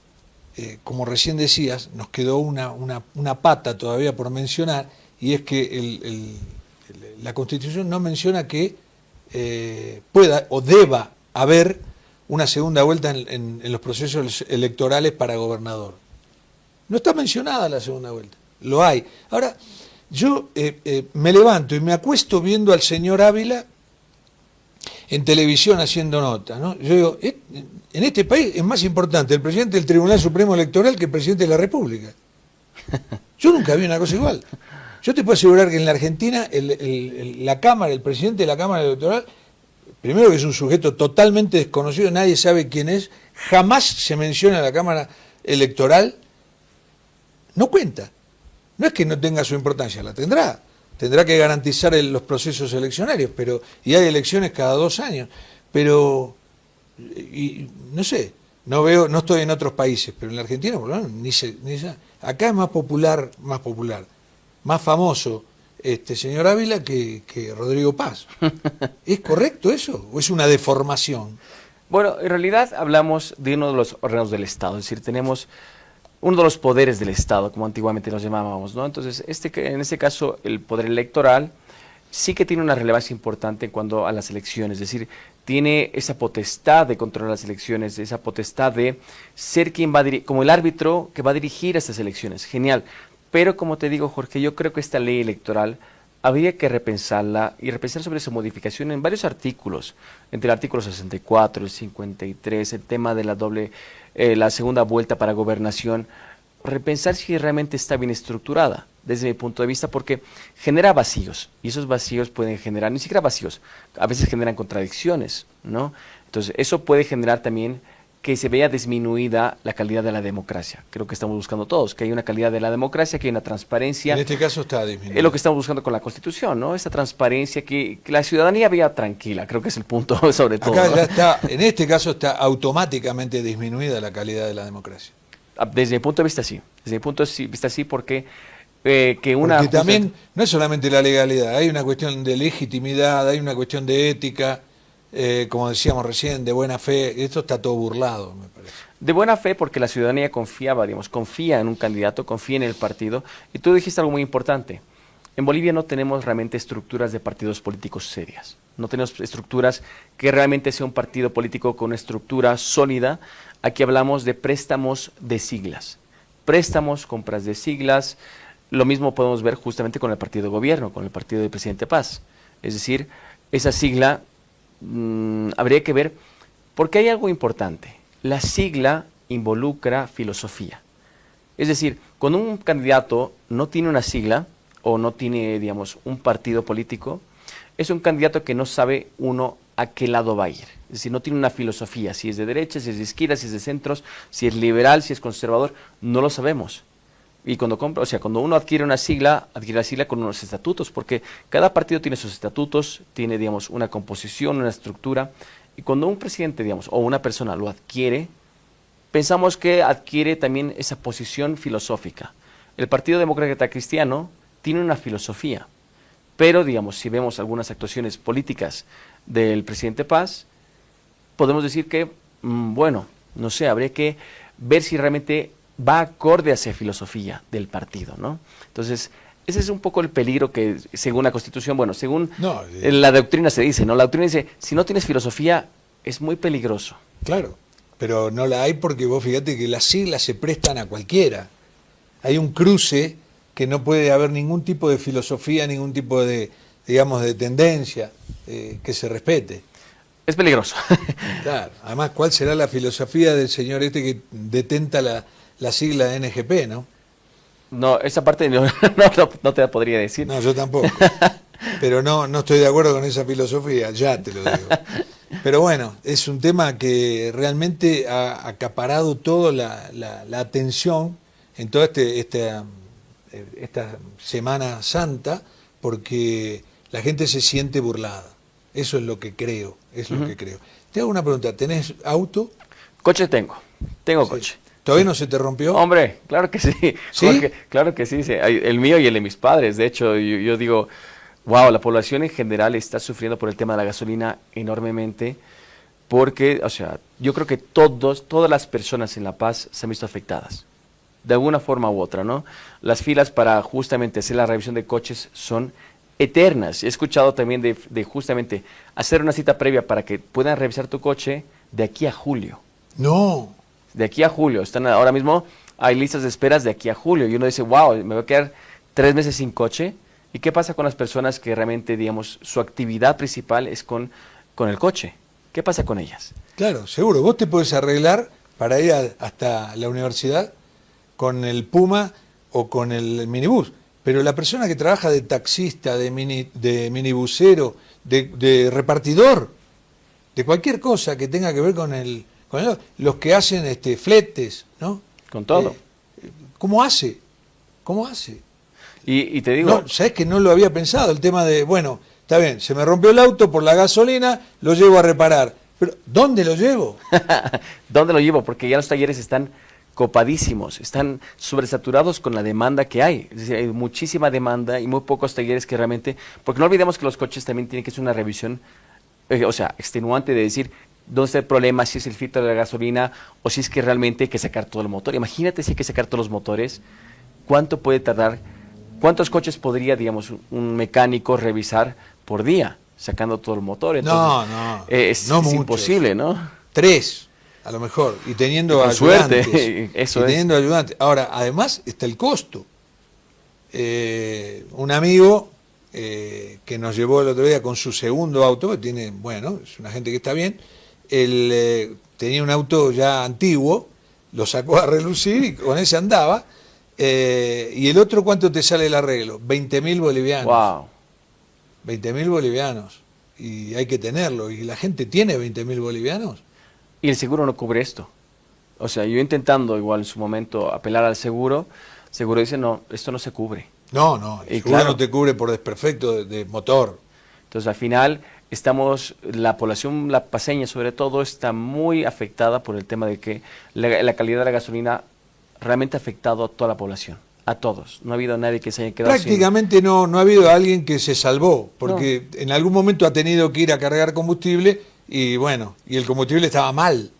como recién decías, nos quedó una pata todavía por mencionar, y es que la Constitución no menciona que pueda o deba haber una segunda vuelta en los procesos electorales para gobernador. No está mencionada la segunda vuelta, lo hay. Ahora, yo me levanto y me acuesto viendo al señor Ávila en televisión haciendo nota, ¿no? Yo digo, en este país es más importante el presidente del Tribunal Supremo Electoral que el presidente de la República. Yo nunca vi una cosa igual. Yo te puedo asegurar que en la Argentina la Cámara, el presidente de la Cámara Electoral, primero que es un sujeto totalmente desconocido, nadie sabe quién es, jamás se menciona la Cámara Electoral, no cuenta. No es que no tenga su importancia, la tendrá. Tendrá que garantizar los procesos eleccionarios, y hay elecciones cada 2 años. Pero, no sé, no estoy en otros países, pero en la Argentina, por lo menos, acá es más popular, más famoso señor Ávila que Rodrigo Paz. ¿Es correcto eso o es una deformación? Bueno, en realidad hablamos de uno de los órganos del Estado, es decir, tenemos uno de los poderes del Estado, como antiguamente los llamábamos, ¿no? Entonces, en este caso, el poder electoral sí que tiene una relevancia importante en cuanto a las elecciones, es decir, tiene esa potestad de controlar las elecciones, esa potestad de ser quien va a como el árbitro que va a dirigir estas elecciones. Genial. Pero como te digo, Jorge, yo creo que esta ley electoral habría que repensarla y repensar sobre su modificación en varios artículos, entre el artículo 64, el 53, el tema de la segunda vuelta para gobernación, repensar si realmente está bien estructurada, desde mi punto de vista, porque genera vacíos, y esos vacíos pueden generar, ni siquiera vacíos, a veces generan contradicciones, ¿no? Entonces, eso puede generar también que se vea disminuida la calidad de la democracia. Creo que estamos buscando todos, que hay una calidad de la democracia, que hay una transparencia. En este caso está disminuida. Es lo que estamos buscando con la Constitución, ¿no? Esa transparencia, que la ciudadanía vea tranquila, creo que es el punto sobre todo. Acá ¿no? ya está, en este caso está automáticamente disminuida la calidad de la democracia. Desde mi punto de vista sí, desde mi punto de vista sí, porque Porque también no es solamente la legalidad, hay una cuestión de legitimidad, hay una cuestión de ética, como decíamos recién, de buena fe. Esto está todo burlado, me parece. De buena fe, porque la ciudadanía confía en un candidato, confía en el partido. Y tú dijiste algo muy importante. En Bolivia no tenemos realmente estructuras de partidos políticos serias. No tenemos estructuras que realmente sea un partido político con una estructura sólida. Aquí hablamos de préstamos de siglas. Préstamos, compras de siglas. Lo mismo podemos ver justamente con el partido de gobierno, con el partido del presidente Paz. Es decir, esa sigla habría que ver, porque hay algo importante. La sigla involucra filosofía. Es decir, cuando un candidato no tiene una sigla o no tiene, digamos, un partido político, es un candidato que no sabe uno a qué lado va a ir. Es decir, no tiene una filosofía, si es de derecha, si es de izquierda, si es de centros, si es liberal, si es conservador, no lo sabemos. Y cuando uno adquiere la sigla con unos estatutos, porque cada partido tiene sus estatutos, tiene, digamos, una composición, una estructura, y cuando un presidente, digamos, o una persona lo adquiere, pensamos que adquiere también esa posición filosófica. El Partido Demócrata Cristiano tiene una filosofía, pero, digamos, si vemos algunas actuaciones políticas del presidente Paz, podemos decir que, bueno, no sé, habría que ver si realmente va acorde a esa filosofía del partido, ¿no? Entonces, ese es un poco el peligro que, según la Constitución, bueno, según la doctrina se dice, ¿no? La doctrina dice, si no tienes filosofía, es muy peligroso. Claro, pero no la hay porque vos fíjate que las siglas se prestan a cualquiera. Hay un cruce que no puede haber ningún tipo de filosofía, ningún tipo de, digamos, de tendencia que se respete. Es peligroso. Claro, además, ¿cuál será la filosofía del señor que detenta la sigla NGP, no? No, esa parte no te la podría decir. No, yo tampoco. Pero no estoy de acuerdo con esa filosofía, ya te lo digo. Pero bueno, es un tema que realmente ha acaparado toda la atención en toda esta Semana Santa, porque la gente se siente burlada. Eso es lo que creo, lo que creo. Te hago una pregunta, ¿tenés auto? Coche tengo Sí. coche. ¿Todavía no se te rompió? Hombre, claro que sí. ¿Sí? Jorge, claro que sí. Sí. El mío y el de mis padres. De hecho, yo digo, wow, la población en general está sufriendo por el tema de la gasolina enormemente. Porque, o sea, yo creo que todas las personas en La Paz se han visto afectadas. De alguna forma u otra, ¿no? Las filas para justamente hacer la revisión de coches son eternas. He escuchado también de justamente hacer una cita previa para que puedan revisar tu coche de aquí a julio. No. De aquí a julio. Están ahora mismo, hay listas de esperas de aquí a julio. Y uno dice, wow, me voy a quedar 3 meses sin coche. ¿Y qué pasa con las personas que realmente, digamos, su actividad principal es con el coche? ¿Qué pasa con ellas? Claro, seguro. Vos te podés arreglar para ir hasta la universidad con el Puma o con el minibús. Pero la persona que trabaja de taxista, de minibusero, de repartidor, de cualquier cosa que tenga que ver con los que hacen fletes, ¿no? Con todo. ¿Cómo hace? ¿Cómo hace? Y te digo... No, ¿sabés que no lo había pensado? El tema de, bueno, está bien, se me rompió el auto por la gasolina, lo llevo a reparar. Pero, ¿dónde lo llevo? ¿Dónde lo llevo? Porque ya los talleres están copadísimos, están sobresaturados con la demanda que hay. Es decir, hay muchísima demanda y muy pocos talleres que realmente... Porque no olvidemos que los coches también tienen que hacer una revisión, extenuante de decir dónde está el problema, si es el filtro de la gasolina o si es que realmente hay que sacar todo el motor. Imagínate si hay que sacar todos los motores, ¿cuánto puede tardar? ¿Cuántos coches podría, digamos, un mecánico revisar por día sacando todo el motor? Entonces, es imposible, ¿no? 3. A lo mejor, y teniendo con ayudantes. Suerte, eso y teniendo ayudantes. Ahora, además está el costo. Un amigo que nos llevó el otro día con su segundo auto, que tiene, bueno, es una gente que está bien, él tenía un auto ya antiguo, lo sacó a relucir y con ese andaba. Y el otro, ¿cuánto te sale el arreglo? 20.000 bolivianos. Wow. 20.000 bolivianos. Y hay que tenerlo. ¿Y la gente tiene 20.000 bolivianos? Y el seguro no cubre esto. O sea, yo intentando igual en su momento apelar al seguro dice, no, esto no se cubre. No, el seguro no te cubre por desperfecto de motor. Entonces, al final, la población la paseña sobre todo está muy afectada por el tema de que la calidad de la gasolina realmente ha afectado a toda la población, a todos. No ha habido nadie que se haya quedado prácticamente sin... no ha habido alguien que se salvó, porque en algún momento ha tenido que ir a cargar combustible y bueno, y el combustible estaba mal.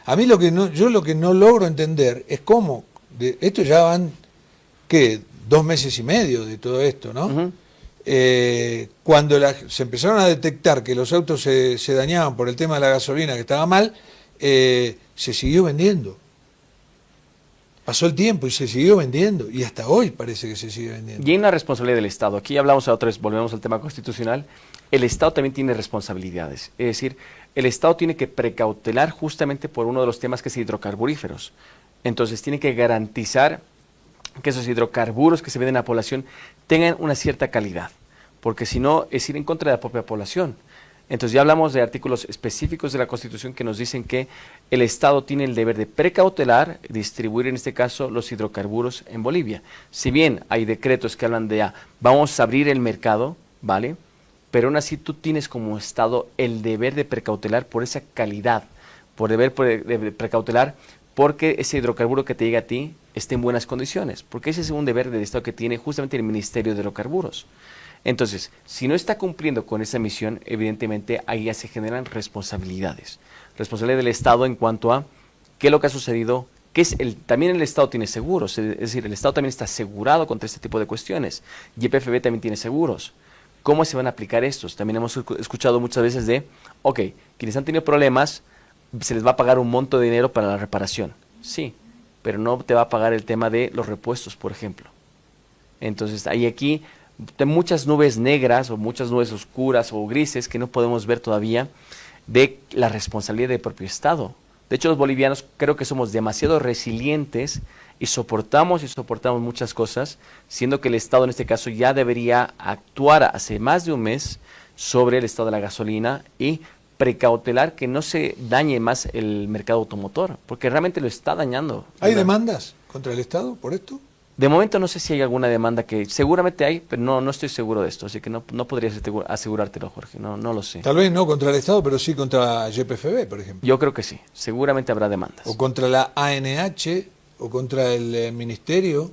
A mí lo que no logro entender es cómo, esto ya van, ¿qué? 2 meses y medio de todo esto, ¿no? Uh-huh. Cuando se empezaron a detectar que los autos se dañaban por el tema de la gasolina que estaba mal, se siguió vendiendo. Pasó el tiempo y se siguió vendiendo, y hasta hoy parece que se sigue vendiendo. Y hay una responsabilidad del Estado. Aquí hablamos otra vez, volvemos al tema constitucional. El Estado también tiene responsabilidades. Es decir, el Estado tiene que precautelar justamente por uno de los temas que es hidrocarburíferos. Entonces tiene que garantizar que esos hidrocarburos que se venden a la población tengan una cierta calidad, porque si no es ir en contra de la propia población. Entonces ya hablamos de artículos específicos de la Constitución que nos dicen que el Estado tiene el deber de precautelar, distribuir en este caso los hidrocarburos en Bolivia. Si bien hay decretos que hablan de vamos a abrir el mercado, ¿vale? Pero aún así tú tienes como Estado el deber de precautelar por esa calidad, de precautelar porque ese hidrocarburo que te llega a ti esté en buenas condiciones, porque ese es un deber del Estado que tiene justamente el Ministerio de Hidrocarburos. Entonces, si no está cumpliendo con esa misión, evidentemente ahí ya se generan responsabilidades. Responsabilidad del Estado en cuanto a qué es lo que ha sucedido, también el Estado tiene seguros, es decir, el Estado también está asegurado contra este tipo de cuestiones. YPFB también tiene seguros. ¿Cómo se van a aplicar estos? También hemos escuchado muchas veces quienes han tenido problemas, se les va a pagar un monto de dinero para la reparación. Sí, pero no te va a pagar el tema de los repuestos, por ejemplo. Entonces, hay aquí muchas nubes negras o muchas nubes oscuras o grises que no podemos ver todavía de la responsabilidad del propio Estado. De hecho, los bolivianos creo que somos demasiado resilientes y soportamos muchas cosas, siendo que el Estado en este caso ya debería actuar hace más de un mes sobre el estado de la gasolina y precautelar que no se dañe más el mercado automotor, porque realmente lo está dañando. ¿Hay demandas contra el Estado por esto? De momento no sé si hay alguna demanda que seguramente hay, pero no estoy seguro de esto, así que no podría asegurártelo, Jorge, no lo sé. Tal vez no contra el Estado, pero sí contra YPFB, por ejemplo. Yo creo que sí, seguramente habrá demandas. O contra la ANH, o contra el Ministerio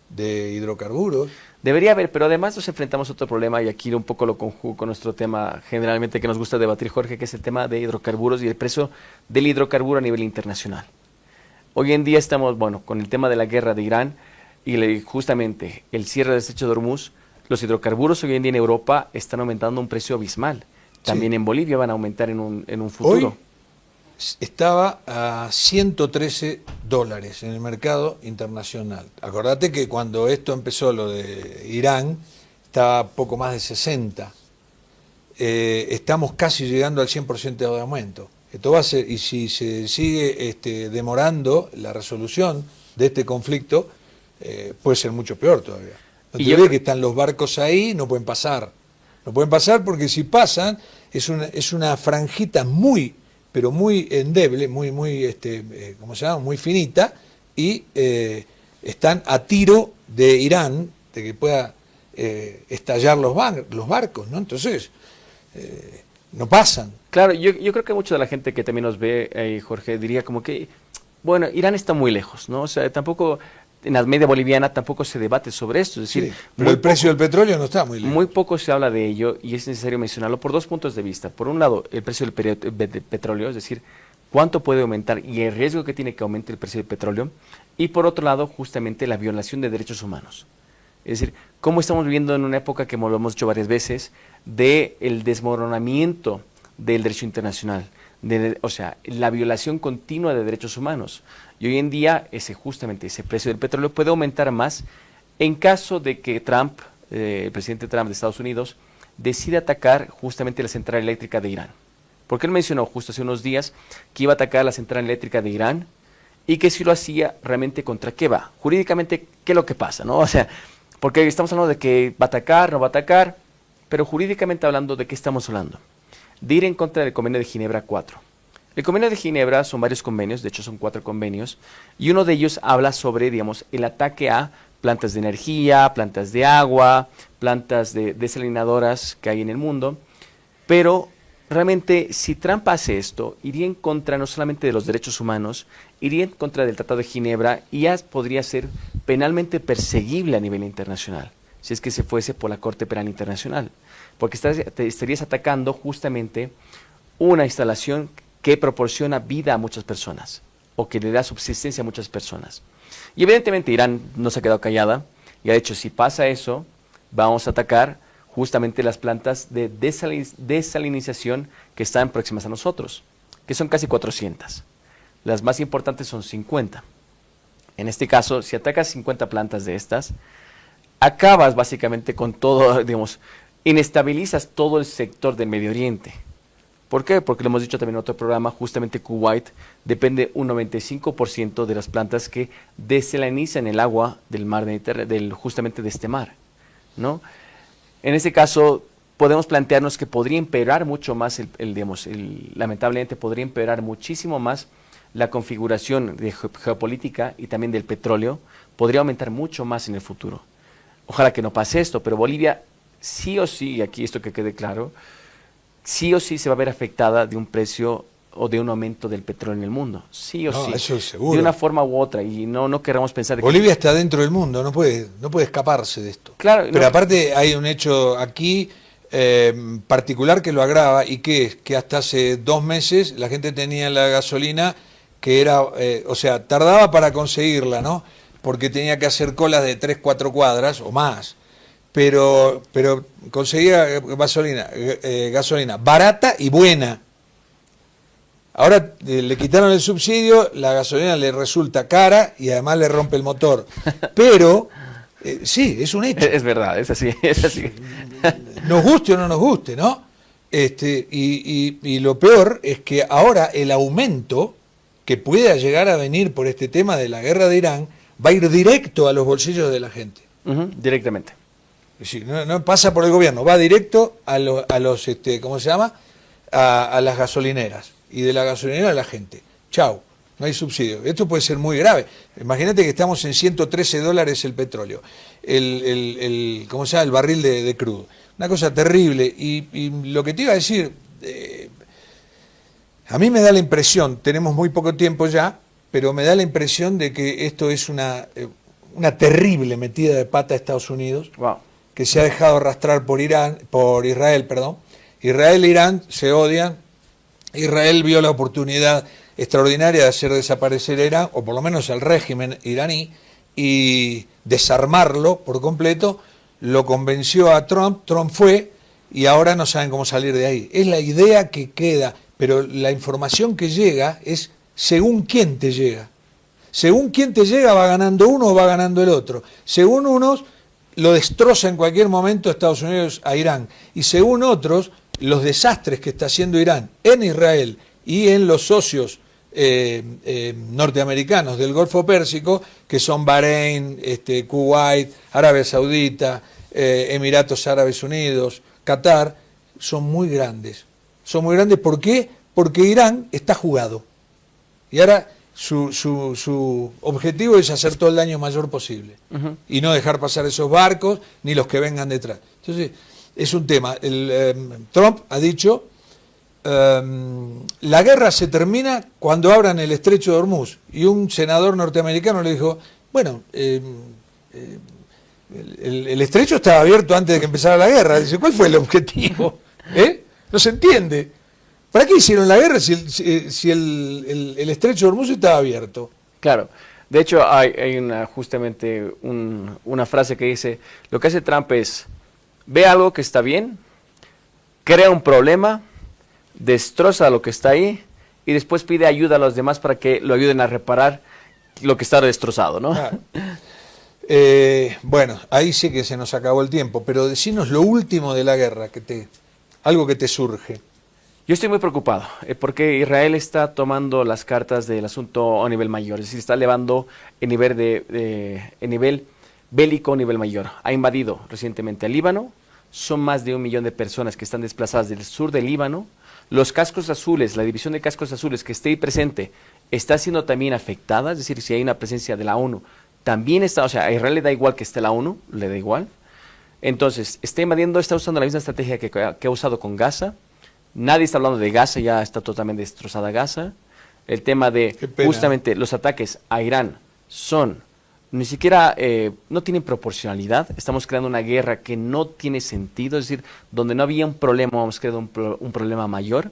de Hidrocarburos. Debería haber, pero además nos enfrentamos a otro problema, y aquí un poco lo conjugo con nuestro tema generalmente que nos gusta debatir, Jorge, que es el tema de hidrocarburos y el precio del hidrocarburo a nivel internacional. Hoy en día estamos, con el tema de la guerra de Irán y justamente el cierre del estrecho de Hormuz, los hidrocarburos hoy en día en Europa están aumentando a un precio abismal. También en Bolivia van a aumentar en un futuro. Hoy estaba a $113 en el mercado internacional. Acordate que cuando esto empezó, lo de Irán, estaba poco más de 60. Estamos casi llegando al 100% de aumento. Esto va a ser, y si se sigue demorando la resolución de este conflicto, puede ser mucho peor todavía. No te ves que están los barcos ahí, no pueden pasar. No pueden pasar porque si pasan, es una franjita muy, pero muy endeble, muy ¿cómo se llama? Muy finita, y están a tiro de Irán, de que pueda estallar los barcos, ¿no? Entonces, no pasan. Claro, yo creo que mucha de la gente que también nos ve, Jorge, diría como que, Irán está muy lejos, ¿no? O sea, tampoco, en la media boliviana tampoco se debate sobre esto, es decir... Sí, pero el precio del petróleo no está muy lejos. Muy poco se habla de ello y es necesario mencionarlo por dos puntos de vista. Por un lado, el precio del petróleo, es decir, cuánto puede aumentar y el riesgo que tiene que aumente el precio del petróleo. Y por otro lado, justamente la violación de derechos humanos. Es decir, cómo estamos viviendo en una época, que lo hemos dicho varias veces, del desmoronamiento del derecho internacional. O sea, la violación continua de derechos humanos. Y hoy en día, justamente ese precio del petróleo puede aumentar más en caso de que Trump, el presidente Trump de Estados Unidos, decida atacar justamente la central eléctrica de Irán. Porque él mencionó justo hace unos días que iba a atacar la central eléctrica de Irán y que si lo hacía, realmente ¿contra qué va? Jurídicamente, ¿qué es lo que pasa? ¿No? O sea, porque estamos hablando de que va a atacar, no va a atacar, pero jurídicamente hablando, ¿de qué estamos hablando? De ir en contra del Convenio de Ginebra 4. El Convenio de Ginebra son varios convenios, de hecho son 4 convenios, y uno de ellos habla sobre, el ataque a plantas de energía, plantas de agua, plantas desalinadoras que hay en el mundo, pero realmente si Trump hace esto, iría en contra no solamente de los derechos humanos, iría en contra del Tratado de Ginebra y ya podría ser penalmente perseguible a nivel internacional, si es que se fuese por la Corte Penal Internacional, porque estarías atacando justamente una instalación que proporciona vida a muchas personas o que le da subsistencia a muchas personas. Y evidentemente Irán no se ha quedado callada y ha dicho, si pasa eso, vamos a atacar justamente las plantas de desalinización que están próximas a nosotros, que son casi 400. Las más importantes son 50. En este caso, si atacas 50 plantas de estas, acabas básicamente con todo, inestabilizas todo el sector del Medio Oriente. ¿Por qué? Porque lo hemos dicho también en otro programa, justamente Kuwait depende un 95% de las plantas que desalinizan el agua del mar Mediterráneo, justamente de este mar, ¿no? En este caso, podemos plantearnos que podría empeorar mucho más, lamentablemente podría empeorar muchísimo más la configuración geopolítica y también del petróleo, podría aumentar mucho más en el futuro. Ojalá que no pase esto, pero Bolivia sí o sí, y aquí esto que quede claro, sí o sí se va a ver afectada de un precio o de un aumento del petróleo en el mundo. Sí o sí. Eso es seguro. De una forma u otra. Y no queramos pensar... Bolivia está dentro del mundo, no puede escaparse de esto. Claro. Pero aparte hay un hecho aquí particular que lo agrava, y que es que hasta hace 2 meses la gente tenía la gasolina que era, tardaba para conseguirla, ¿no? Porque tenía que hacer colas de 3-4 cuadras o más. Pero conseguía gasolina barata y buena. Ahora le quitaron el subsidio, la gasolina le resulta cara y además le rompe el motor. Pero, sí, es un hecho. Es verdad, es así. Nos guste o no nos guste, ¿no? Y lo peor es que ahora el aumento que pueda llegar a venir por este tema de la guerra de Irán va a ir directo a los bolsillos de la gente. Directamente. Es decir, no pasa por el gobierno, va directo a los ¿cómo se llama? A las gasolineras, y de la gasolinera a la gente. Chau. No hay subsidio. Esto puede ser muy grave. Imagínate que estamos en $113 el petróleo, ¿cómo se llama? El barril de crudo. Una cosa terrible. Y lo que te iba a decir, a mí me da la impresión, tenemos muy poco tiempo ya, pero me da la impresión de que esto es una terrible metida de pata de Estados Unidos, Wow. que se ha dejado arrastrar por Israel. Israel e Irán se odian. Israel vio la oportunidad extraordinaria de hacer desaparecer Irán, o por lo menos el régimen iraní, y desarmarlo por completo. Lo convenció a Trump fue, y ahora no saben cómo salir de ahí. Es la idea que queda, pero la información que llega es según quién te llega. Según quién te llega va ganando uno o va ganando el otro. Según unos lo destroza en cualquier momento Estados Unidos a Irán, y según otros los desastres que está haciendo Irán en Israel y en los socios norteamericanos del Golfo Pérsico, que son Bahrein, Kuwait, Arabia Saudita, Emiratos Árabes Unidos, Qatar, son muy grandes. Son muy grandes, ¿por qué? Porque Irán está jugado. Y ahora su objetivo es hacer todo el daño mayor posible. Y no dejar pasar esos barcos, ni los que vengan detrás. Entonces, es un tema. Trump ha dicho, la guerra se termina cuando abran el estrecho de Hormuz. Y un senador norteamericano le dijo, bueno, el estrecho estaba abierto antes de que empezara la guerra. Dice, ¿cuál fue el objetivo? No se entiende. ¿Para qué hicieron la guerra si el estrecho de Hormuz estaba abierto? Claro. De hecho, hay justamente una frase que dice, lo que hace Trump es, ve algo que está bien, crea un problema, destroza lo que está ahí y después pide ayuda a los demás para que lo ayuden a reparar lo que está destrozado, ¿no? Claro. Bueno, ahí sí que se nos acabó el tiempo, pero decinos lo último de la guerra, algo que te surge. Yo estoy muy preocupado porque Israel está tomando las cartas del asunto a nivel mayor, es decir, está elevando el nivel bélico a nivel mayor. Ha invadido recientemente el Líbano, son más de 1 millón de personas que están desplazadas del sur del Líbano. Los cascos azules, la división de cascos azules que esté ahí presente, está siendo también afectada, es decir, si hay una presencia de la ONU, también está, o sea, a Israel le da igual que esté la ONU, le da igual. Entonces, está invadiendo, está usando la misma estrategia que ha usado con Gaza. Nadie está hablando de Gaza, ya está totalmente destrozada Gaza. El tema de justamente los ataques a Irán son, ni siquiera, no tienen proporcionalidad. Estamos creando una guerra que no tiene sentido, es decir, donde no había un problema, vamos creando un problema mayor.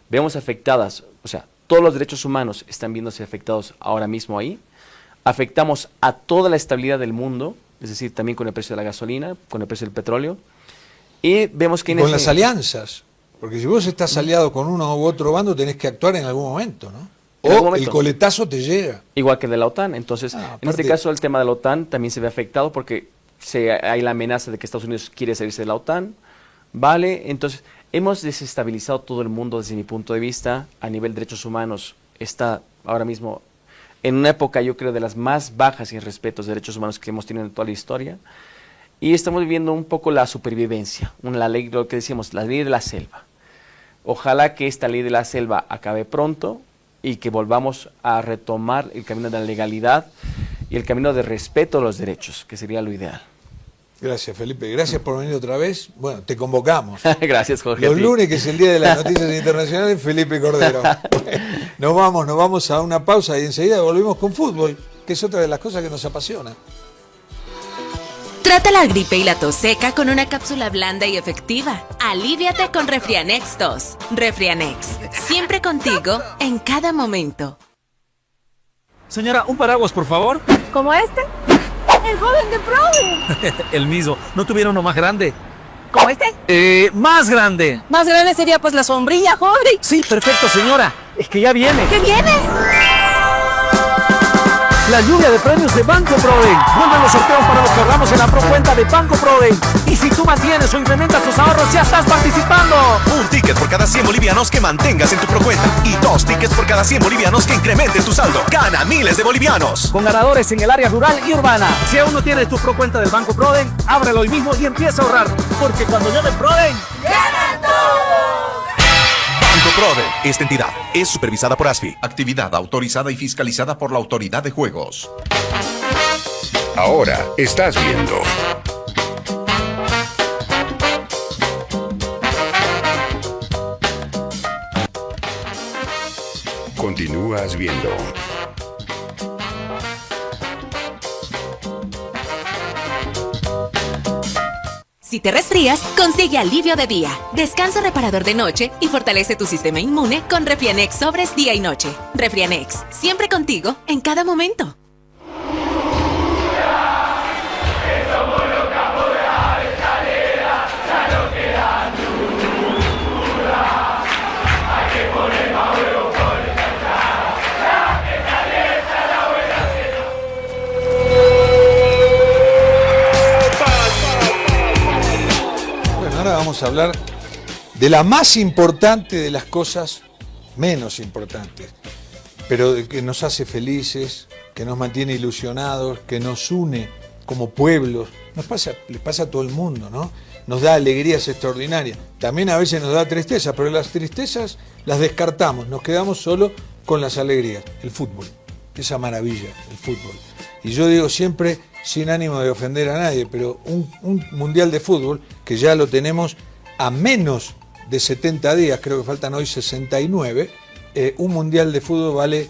Vemos afectadas, o sea, todos los derechos humanos están viéndose afectados ahora mismo ahí. Afectamos a toda la estabilidad del mundo, es decir, también con el precio de la gasolina, con el precio del petróleo. Y vemos que... Con las alianzas, porque si vos estás aliado con uno u otro bando, tenés que actuar en algún momento, ¿no? O el coletazo te llega. Igual que de la OTAN. Entonces, en este caso, el tema de la OTAN también se ve afectado porque hay la amenaza de que Estados Unidos quiere salirse de la OTAN. ¿Vale? Entonces, hemos desestabilizado todo el mundo desde mi punto de vista. A nivel de derechos humanos, está ahora mismo en una época, yo creo, de las más bajas y respetos de derechos humanos que hemos tenido en toda la historia. Y estamos viviendo un poco la supervivencia. La ley, lo que decíamos, la ley de la selva. Ojalá que esta ley de la selva acabe pronto y que volvamos a retomar el camino de la legalidad y el camino de respeto a los derechos, que sería lo ideal. Gracias, Felipe. Gracias por venir otra vez. Bueno, te convocamos. Gracias, Jorge. Los lunes, que es el día de las noticias internacionales, Felipe Cordero. Nos vamos a una pausa y enseguida volvemos con fútbol, que es otra de las cosas que nos apasiona. Trata la gripe y la tos seca con una cápsula blanda y efectiva. Alíviate con Refrianex 2. Refrianex, siempre contigo, en cada momento. Señora, un paraguas, por favor. ¿Como este? El joven de Proven. El mismo. ¿No tuvieron uno más grande? ¿Como este? Más grande. Más grande sería pues la sombrilla, joven. Sí, perfecto, señora. Es que ya viene. ¿Qué viene? La lluvia de premios de Banco Proven. Vuelven los sorteos para los que ahorramos en la procuenta de Banco Proven. Y si tú mantienes o incrementas tus ahorros, ya estás participando. Un ticket por cada 100 bolivianos que mantengas en tu procuenta. Y 2 tickets por cada 100 bolivianos que incrementen tu saldo. Gana miles de bolivianos. Con ganadores en el área rural y urbana. Si aún no tienes tu procuenta del Banco Proven, ábrelo hoy mismo y empieza a ahorrar. Porque cuando llame Proven, Banco PRODE. Esta entidad es supervisada por ASFI. Actividad autorizada y fiscalizada por la Autoridad de Juegos. Ahora estás viendo. Continúas viendo. Si te resfrías, consigue alivio de día, descanso reparador de noche y fortalece tu sistema inmune con Refrianex sobres día y noche. Refrianex, siempre contigo, en cada momento. Ahora vamos a hablar de la más importante de las cosas menos importantes, pero que nos hace felices, que nos mantiene ilusionados, que nos une como pueblos. Les pasa a todo el mundo, ¿no? Nos da alegrías extraordinarias. También a veces nos da tristeza, pero las tristezas las descartamos, nos quedamos solo con las alegrías. El fútbol, esa maravilla, el fútbol. Y yo digo siempre, sin ánimo de ofender a nadie, pero un mundial de fútbol, que ya lo tenemos a menos de 70 días, creo que faltan hoy 69, un mundial de fútbol vale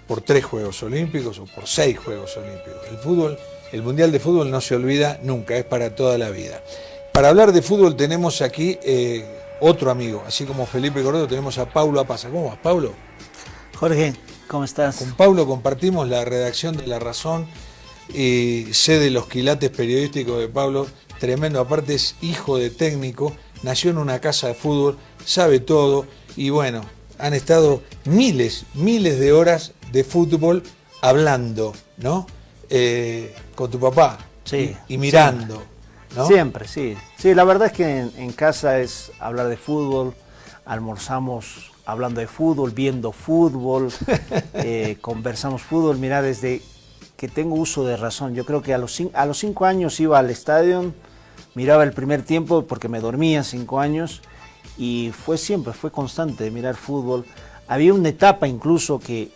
por 3 Juegos Olímpicos o por 6 Juegos Olímpicos. El mundial de fútbol no se olvida nunca, es para toda la vida. Para hablar de fútbol tenemos aquí otro amigo, así como Felipe Corredo tenemos a Paulo Apaza. ¿Cómo vas, Paulo? Jorge, ¿cómo estás? Con Paulo compartimos la redacción de La Razón y sé de los quilates periodísticos de Pablo, tremendo, aparte es hijo de técnico, nació en una casa de fútbol, sabe todo y bueno, han estado miles de horas de fútbol hablando, ¿no? Con tu papá, sí, y mirando, siempre, ¿no? Siempre, sí. Sí, la verdad es que en casa es hablar de fútbol, almorzamos hablando de fútbol, viendo fútbol, conversamos fútbol, mira, desde que tengo uso de razón. Yo creo que a los 5 años iba al estadio, miraba el primer tiempo porque me dormía 5 años y fue constante mirar fútbol. Había una etapa incluso que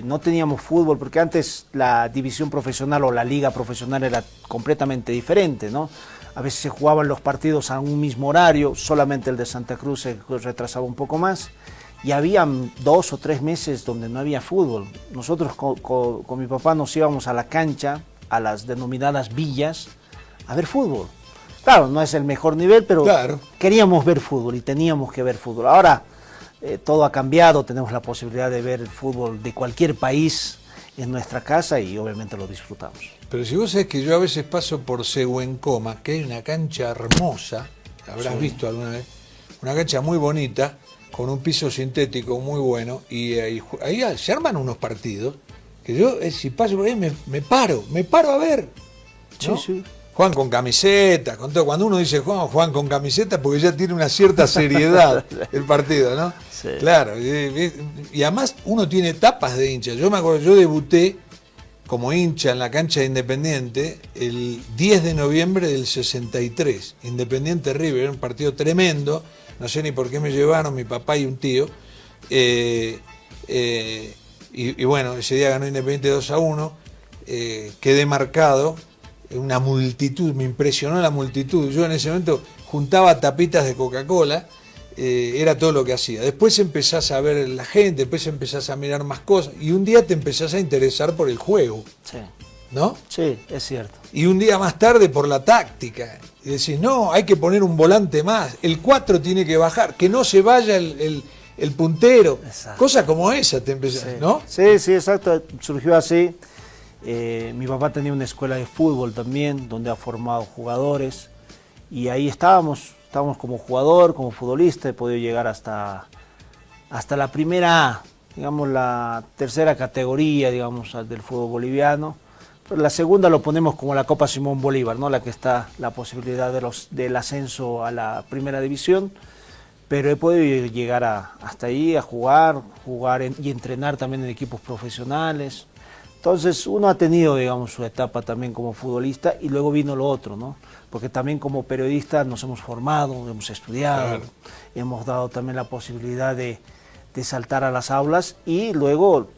no teníamos fútbol porque antes la división profesional o la liga profesional era completamente diferente, ¿no? A veces se jugaban los partidos a un mismo horario, solamente el de Santa Cruz se retrasaba un poco más. Y habían 2 o 3 meses donde no había fútbol. Nosotros con mi papá nos íbamos a la cancha, a las denominadas villas, a ver fútbol. Claro, no es el mejor nivel, pero claro, queríamos ver fútbol y teníamos que ver fútbol. Ahora todo ha cambiado, tenemos la posibilidad de ver fútbol de cualquier país en nuestra casa y obviamente lo disfrutamos. Pero si vos sabés que yo a veces paso por Sehuencoma, que hay una cancha hermosa, la habrás visto alguna vez, una cancha muy bonita, con un piso sintético muy bueno, y ahí se arman unos partidos, que yo si paso por ahí me paro a ver, ¿no? Sí. Juegan con camiseta, con todo. Cuando uno dice juegan con camiseta, porque ya tiene una cierta seriedad el partido, ¿no? Sí. Claro, y además uno tiene tapas de hincha. Yo me acuerdo, yo debuté como hincha en la cancha de Independiente el 10 de noviembre del 63, Independiente River, era un partido tremendo, no sé ni por qué me llevaron mi papá y un tío, y bueno, ese día ganó Independiente 2-1, quedé marcado, una multitud, me impresionó la multitud, yo en ese momento juntaba tapitas de Coca-Cola, era todo lo que hacía. Después empezás a ver la gente, después empezás a mirar más cosas, y un día te empezás a interesar por el juego, ¿no? Sí, es cierto. Y un día más tarde por la táctica. Y decís, no, hay que poner un volante más, el 4 tiene que bajar, que no se vaya el puntero. Exacto. Cosas como esa te empezás, ¿no? Sí, exacto, surgió así. Mi papá tenía una escuela de fútbol también, donde ha formado jugadores, y ahí estábamos como jugador, como futbolista, he podido llegar hasta la primera, digamos, la tercera categoría, digamos, del fútbol boliviano. Pero la segunda lo ponemos como la Copa Simón Bolívar, ¿no? La que está la posibilidad del ascenso a la primera división. Pero he podido llegar hasta ahí a jugar y entrenar también en equipos profesionales. Entonces uno ha tenido, digamos, su etapa también como futbolista y luego vino lo otro, ¿no? Porque también como periodistas nos hemos formado, hemos estudiado, claro. Hemos dado también la posibilidad de saltar a las aulas y luego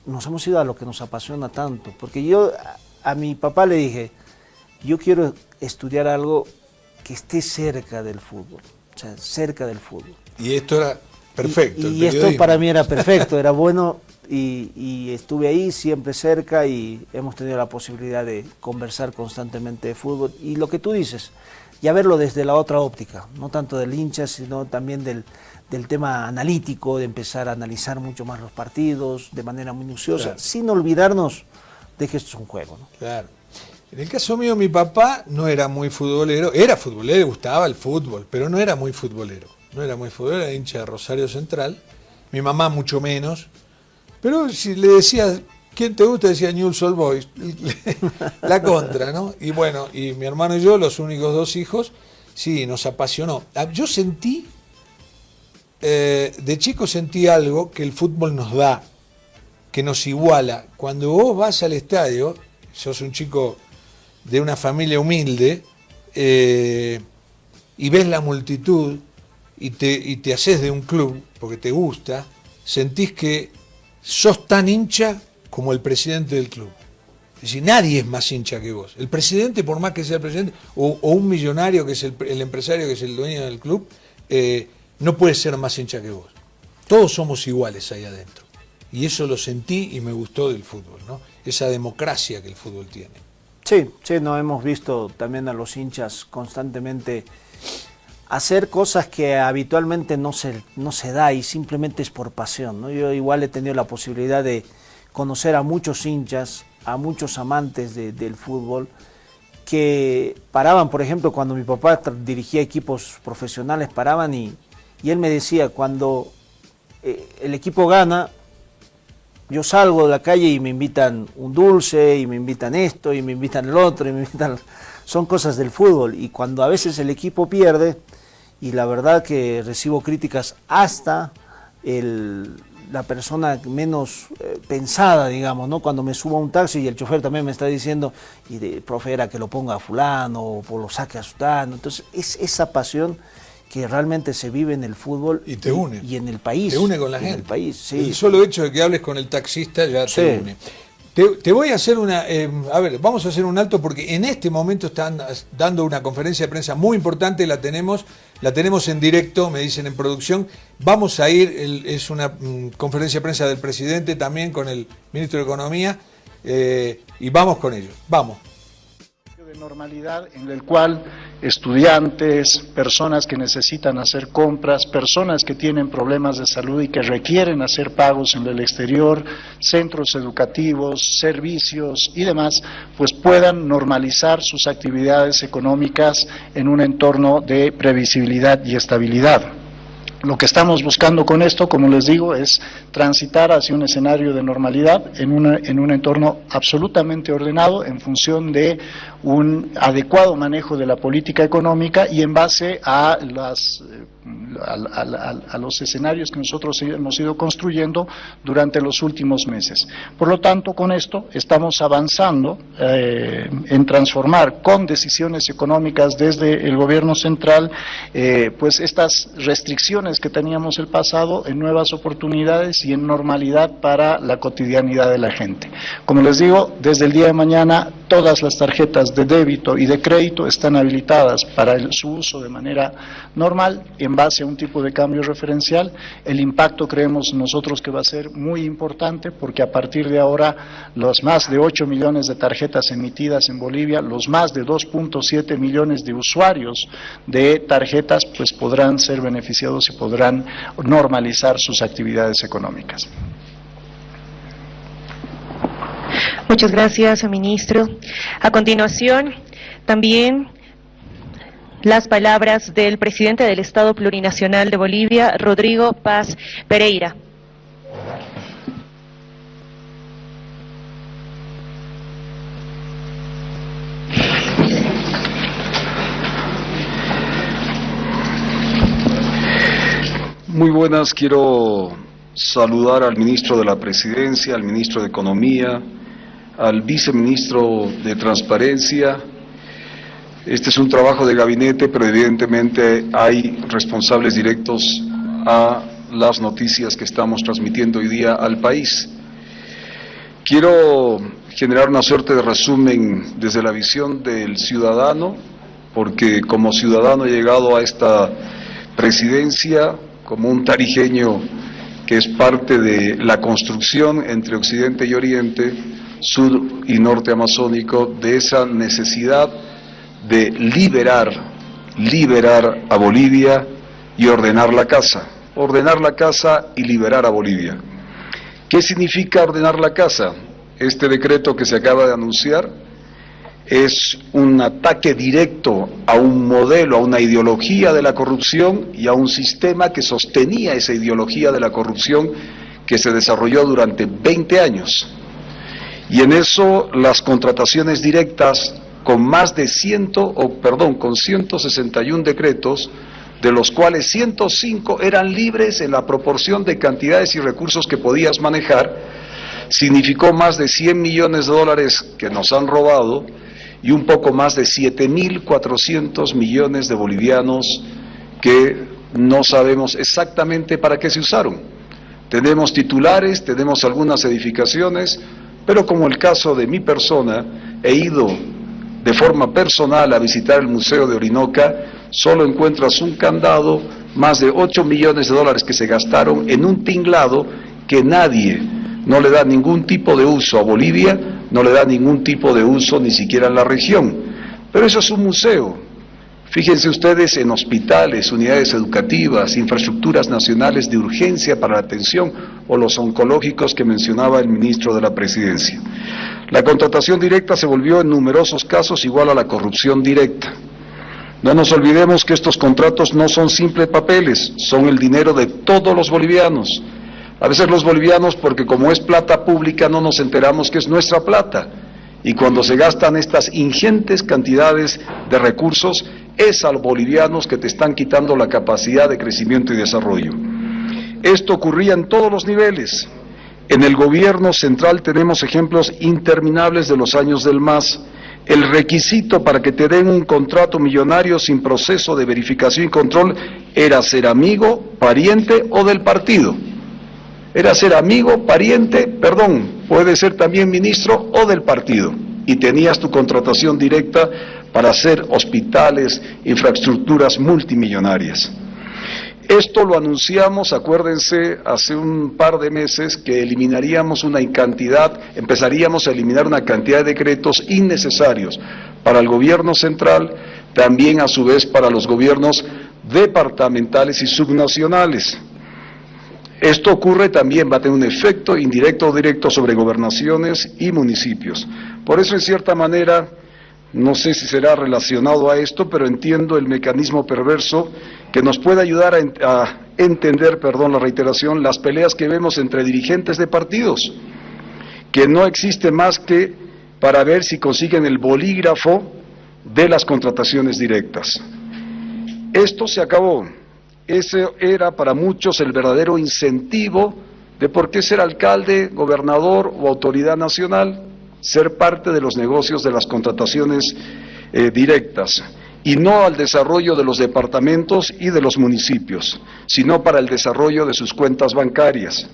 nos hemos ido a lo que nos apasiona tanto. Porque yo a mi papá le dije, yo quiero estudiar algo que esté cerca del fútbol, o sea, cerca del fútbol. Y esto era perfecto. Y esto para mí era perfecto, era bueno. Y estuve ahí siempre cerca y hemos tenido la posibilidad de conversar constantemente de fútbol y lo que tú dices, ya verlo desde la otra óptica, no tanto del hincha, sino también del tema analítico, de empezar a analizar mucho más los partidos de manera minuciosa, claro. Sin olvidarnos de que esto es un juego, ¿no? Claro. En el caso mío, mi papá no era muy futbolero, era futbolero, le gustaba el fútbol, pero no era muy futbolero, era hincha de Rosario Central, mi mamá mucho menos. Pero si le decía, ¿quién te gusta? Decía Newell's Old Boys, la contra, ¿no? Y bueno, y mi hermano y yo, los únicos 2 hijos, sí, nos apasionó. Yo sentí, de chico sentí algo que el fútbol nos da, que nos iguala. Cuando vos vas al estadio, sos un chico de una familia humilde, y ves la multitud, y te haces de un club, porque te gusta, sentís que sos tan hincha como el presidente del club. Es decir, nadie es más hincha que vos. El presidente, por más que sea el presidente, o un millonario que es el empresario que es el dueño del club, no puede ser más hincha que vos. Todos somos iguales ahí adentro. Y eso lo sentí y me gustó del fútbol, ¿no? Esa democracia que el fútbol tiene. Sí, no hemos visto también a los hinchas constantemente hacer cosas que habitualmente no se da y simplemente es por pasión, ¿no? Yo igual he tenido la posibilidad de conocer a muchos hinchas, a muchos amantes del fútbol que paraban, por ejemplo, cuando mi papá dirigía equipos profesionales, paraban y él me decía, cuando el equipo gana, yo salgo de la calle y me invitan un dulce, y me invitan esto, y me invitan el otro, y me invitan... Son cosas del fútbol, y cuando a veces el equipo pierde, y la verdad que recibo críticas hasta la persona menos pensada, digamos, ¿no? Cuando me subo a un taxi y el chofer también me está diciendo, profe, era que lo ponga a fulano, o lo saque a sutano. Entonces, es esa pasión que realmente se vive en el fútbol y te une. Y en el país. Te une con la gente. En el país, sí. El solo hecho de que hables con el taxista ya te une. Te voy a hacer vamos a hacer un alto porque en este momento están dando una conferencia de prensa muy importante, la tenemos en directo, me dicen en producción. Vamos a ir, es una conferencia de prensa del presidente también con el ministro de Economía, y vamos con ellos, vamos. De normalidad en el cual estudiantes, personas que necesitan hacer compras, personas que tienen problemas de salud y que requieren hacer pagos en el exterior, centros educativos, servicios y demás, pues puedan normalizar sus actividades económicas en un entorno de previsibilidad y estabilidad. Lo que estamos buscando con esto, como les digo, es transitar hacia un escenario de normalidad en un entorno absolutamente ordenado en función de un adecuado manejo de la política económica y en base a los escenarios que nosotros hemos ido construyendo durante los últimos meses. Por lo tanto, con esto estamos avanzando en transformar con decisiones económicas desde el gobierno central pues estas restricciones que teníamos el pasado en nuevas oportunidades y en normalidad para la cotidianidad de la gente. Como les digo, desde el día de mañana todas las tarjetas de débito y de crédito están habilitadas para su uso de manera normal en base a un tipo de cambio referencial. El impacto creemos nosotros que va a ser muy importante porque a partir de ahora los más de 8 millones de tarjetas emitidas en Bolivia, los más de 2.7 millones de usuarios de tarjetas pues podrán ser beneficiados y podrán normalizar sus actividades económicas. Muchas gracias, ministro. A continuación, también las palabras del presidente del Estado Plurinacional de Bolivia, Rodrigo Paz Pereira. Muy buenas, quiero saludar al ministro de la Presidencia, al ministro de Economía, al viceministro de Transparencia. Este es un trabajo de gabinete, pero evidentemente hay responsables directos a las noticias que estamos transmitiendo hoy día al país. Quiero generar una suerte de resumen desde la visión del ciudadano, porque como ciudadano he llegado a esta presidencia como un tarijeño que es parte de la construcción entre Occidente y Oriente, sur y norte amazónico, de esa necesidad de liberar a Bolivia y ordenar la casa y liberar a Bolivia. ¿Qué significa ordenar la casa? Este decreto que se acaba de anunciar es un ataque directo a un modelo, a una ideología de la corrupción y a un sistema que sostenía esa ideología de la corrupción que se desarrolló durante 20 años. Y en eso las contrataciones directas con con 161 decretos, de los cuales 105 eran libres en la proporción de cantidades y recursos que podías manejar, significó más de 100 millones de dólares que nos han robado y un poco más de 7.400 millones de bolivianos que no sabemos exactamente para qué se usaron. Tenemos titulares, tenemos algunas edificaciones, pero como el caso de mi persona, he ido de forma personal a visitar el Museo de Orinoca, solo encuentras un candado, más de 8 millones de dólares que se gastaron en un tinglado que nadie, no le da ningún tipo de uso a Bolivia, no le da ningún tipo de uso ni siquiera en la región. Pero eso es un museo. Fíjense ustedes en hospitales, unidades educativas, infraestructuras nacionales de urgencia para la atención o los oncológicos que mencionaba el ministro de la Presidencia. La contratación directa se volvió en numerosos casos igual a la corrupción directa. No nos olvidemos que estos contratos no son simples papeles, son el dinero de todos los bolivianos. A veces los bolivianos, porque como es plata pública, no nos enteramos que es nuestra plata. Y cuando se gastan estas ingentes cantidades de recursos, es a los bolivianos que te están quitando la capacidad de crecimiento y desarrollo. Esto ocurría en todos los niveles. En el gobierno central tenemos ejemplos interminables de los años del MAS. El requisito para que te den un contrato millonario sin proceso de verificación y control era ser amigo, pariente o del partido. Era ser amigo, pariente, puede ser también ministro o del partido. Y tenías tu contratación directa para hacer hospitales, infraestructuras multimillonarias. Esto lo anunciamos, acuérdense, hace un par de meses que empezaríamos a eliminar una cantidad de decretos innecesarios para el gobierno central, también a su vez para los gobiernos departamentales y subnacionales. Esto ocurre también, va a tener un efecto indirecto o directo sobre gobernaciones y municipios. Por eso, en cierta manera, no sé si será relacionado a esto, pero entiendo el mecanismo perverso que nos puede ayudar a entender, la reiteración, las peleas que vemos entre dirigentes de partidos, que no existe más que para ver si consiguen el bolígrafo de las contrataciones directas. Esto se acabó. Ese era para muchos el verdadero incentivo de por qué ser alcalde, gobernador o autoridad nacional, ser parte de los negocios de las contrataciones directas, y no al desarrollo de los departamentos y de los municipios, sino para el desarrollo de sus cuentas bancarias.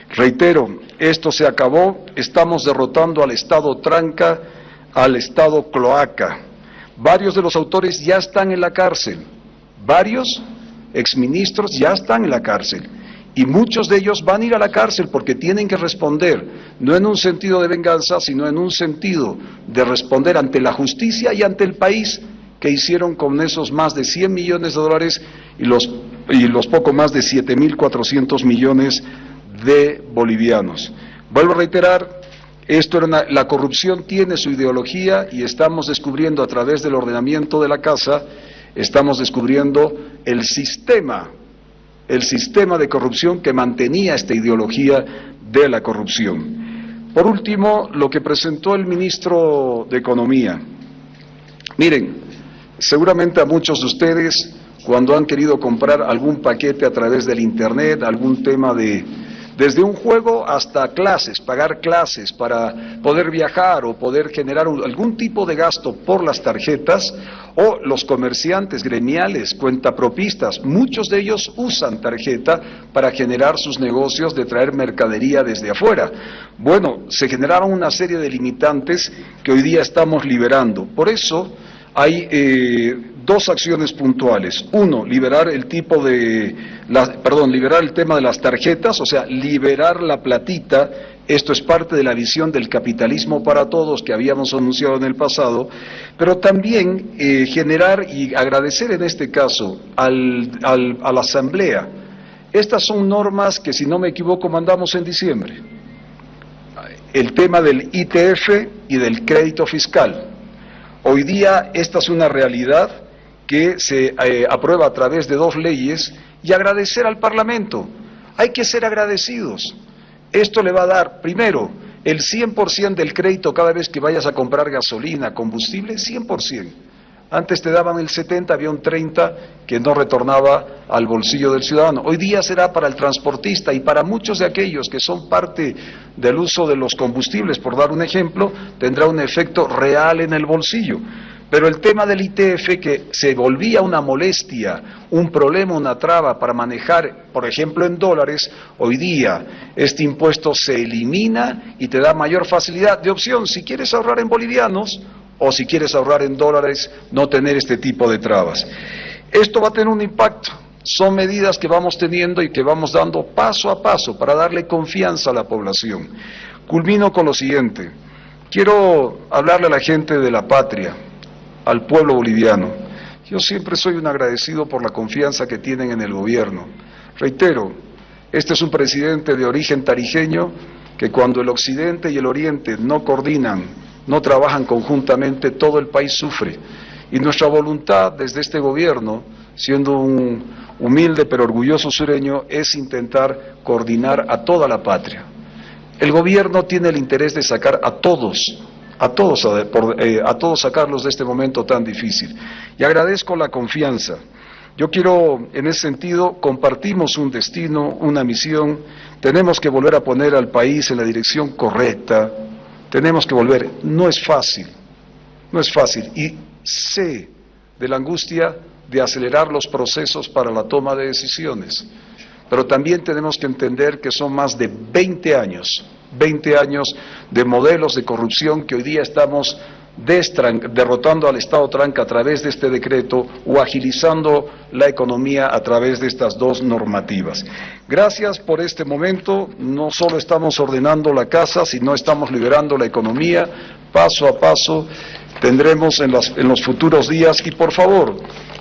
Reitero, esto se acabó, estamos derrotando al Estado tranca, al Estado cloaca. Varios de los autores ya están en la cárcel, varios exministros ya están en la cárcel, y muchos de ellos van a ir a la cárcel porque tienen que responder, no en un sentido de venganza, sino en un sentido de responder ante la justicia y ante el país que hicieron con esos más de 100 millones de dólares y los poco más de 7.400 millones de bolivianos. Vuelvo a reiterar, la corrupción tiene su ideología y estamos descubriendo a través del ordenamiento de la casa, estamos descubriendo el sistema de corrupción que mantenía esta ideología de la corrupción. Por último, lo que presentó el ministro de Economía. Miren, seguramente a muchos de ustedes, cuando han querido comprar algún paquete a través del Internet, algún tema de Desde un juego hasta clases, pagar clases para poder viajar o poder generar algún tipo de gasto por las tarjetas, o los comerciantes gremiales, cuentapropistas, muchos de ellos usan tarjeta para generar sus negocios de traer mercadería desde afuera. Bueno, se generaron una serie de limitantes que hoy día estamos liberando. Por eso hay dos acciones puntuales. Uno, liberar el tema de las tarjetas, o sea, liberar la platita. Esto es parte de la visión del capitalismo para todos que habíamos anunciado en el pasado, pero también generar y agradecer en este caso a la Asamblea. Estas son normas que, si no me equivoco, mandamos en diciembre. El tema del ITF y del crédito fiscal. Hoy día esta es una realidad que se aprueba a través de dos leyes, y agradecer al Parlamento. Hay que ser agradecidos. Esto le va a dar, primero, el 100% del crédito cada vez que vayas a comprar gasolina, combustible, 100%. Antes te daban el 70%, había un 30% que no retornaba al bolsillo del ciudadano. Hoy día será para el transportista y para muchos de aquellos que son parte del uso de los combustibles, por dar un ejemplo, tendrá un efecto real en el bolsillo. Pero el tema del ITF, que se volvía una molestia, un problema, una traba para manejar, por ejemplo, en dólares, hoy día este impuesto se elimina y te da mayor facilidad de opción. Si quieres ahorrar en bolivianos o si quieres ahorrar en dólares, no tener este tipo de trabas. Esto va a tener un impacto. Son medidas que vamos teniendo y que vamos dando paso a paso para darle confianza a la población. Culmino con lo siguiente. Quiero hablarle a la gente de la patria, al pueblo boliviano. Yo siempre soy un agradecido por la confianza que tienen en el gobierno. Reitero, este es un presidente de origen tarijeño que cuando el occidente y el oriente no coordinan, no trabajan conjuntamente, todo el país sufre. Y nuestra voluntad desde este gobierno, siendo un humilde pero orgulloso sureño, es intentar coordinar a toda la patria. El gobierno tiene el interés de sacar a todos sacarlos de este momento tan difícil. Y agradezco la confianza. Yo quiero, en ese sentido, compartimos un destino, una misión. Tenemos que volver a poner al país en la dirección correcta. Tenemos que volver. No es fácil. Y sé de la angustia de acelerar los procesos para la toma de decisiones. Pero también tenemos que entender que son más de 20 años de modelos de corrupción que hoy día estamos derrotando al Estado tranca a través de este decreto o agilizando la economía a través de estas dos normativas. Gracias por este momento. No solo estamos ordenando la casa, sino estamos liberando la economía paso a paso. Tendremos en los futuros días, y por favor,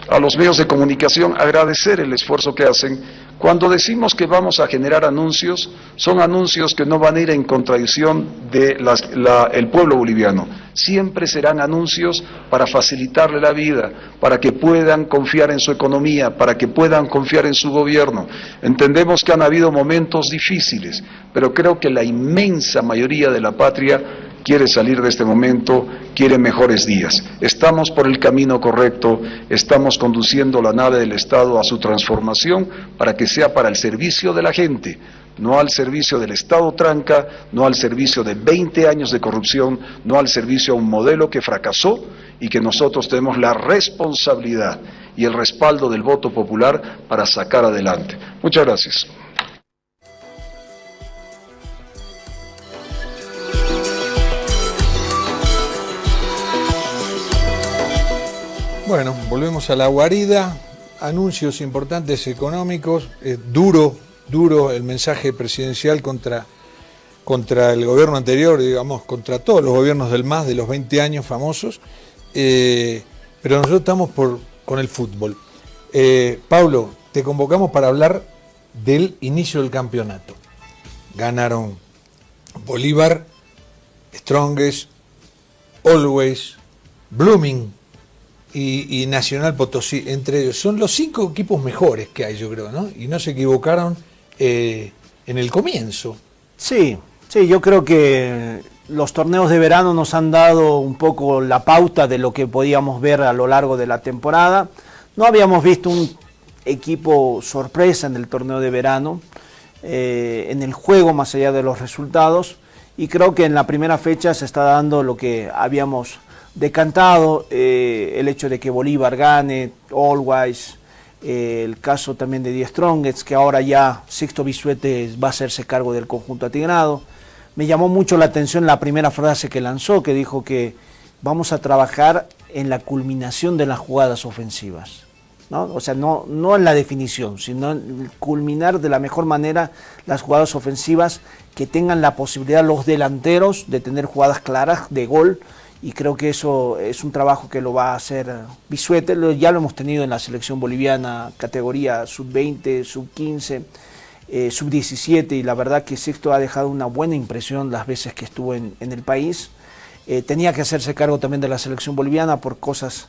a los medios de comunicación, agradecer el esfuerzo que hacen. Cuando decimos que vamos a generar anuncios, son anuncios que no van a ir en contradicción del pueblo boliviano. Siempre serán anuncios para facilitarle la vida, para que puedan confiar en su economía, para que puedan confiar en su gobierno. Entendemos que han habido momentos difíciles, pero creo que la inmensa mayoría de la patria quiere salir de este momento, quiere mejores días. Estamos por el camino correcto, estamos conduciendo la nave del Estado a su transformación para que sea para el servicio de la gente, no al servicio del Estado tranca, no al servicio de 20 años de corrupción, no al servicio a un modelo que fracasó y que nosotros tenemos la responsabilidad y el respaldo del voto popular para sacar adelante. Muchas gracias. Bueno, volvemos a la guarida, anuncios importantes económicos, duro el mensaje presidencial contra el gobierno anterior, digamos, contra todos los gobiernos del MAS de los 20 años famosos, pero nosotros estamos con el fútbol. Pablo, te convocamos para hablar del inicio del campeonato. Ganaron Bolívar, Strongest, Always, Blooming y Nacional Potosí, entre ellos. Son los 5 equipos mejores que hay, yo creo, ¿no? Y no se equivocaron en el comienzo. Sí, yo creo que los torneos de verano nos han dado un poco la pauta de lo que podíamos ver a lo largo de la temporada. No habíamos visto un equipo sorpresa en el torneo de verano. en el juego más allá de los resultados, y creo que en la primera fecha se está dando lo que habíamos decantado, el hecho de que Bolívar gane, Always, el caso también de Die Strongest, que ahora ya Sixto Bisuete va a hacerse cargo del conjunto atigrado. Me llamó mucho la atención la primera frase que lanzó, que dijo que vamos a trabajar en la culminación de las jugadas ofensivas, ¿no? O sea, no en la definición, sino en culminar de la mejor manera las jugadas ofensivas, que tengan la posibilidad los delanteros de tener jugadas claras de gol, y creo que eso es un trabajo que lo va a hacer Bisuete. Ya lo hemos tenido en la selección boliviana, categoría sub-20, sub-15, sub-17, y la verdad que Sixto ha dejado una buena impresión las veces que estuvo en el país. Tenía que hacerse cargo también de la selección boliviana por cosas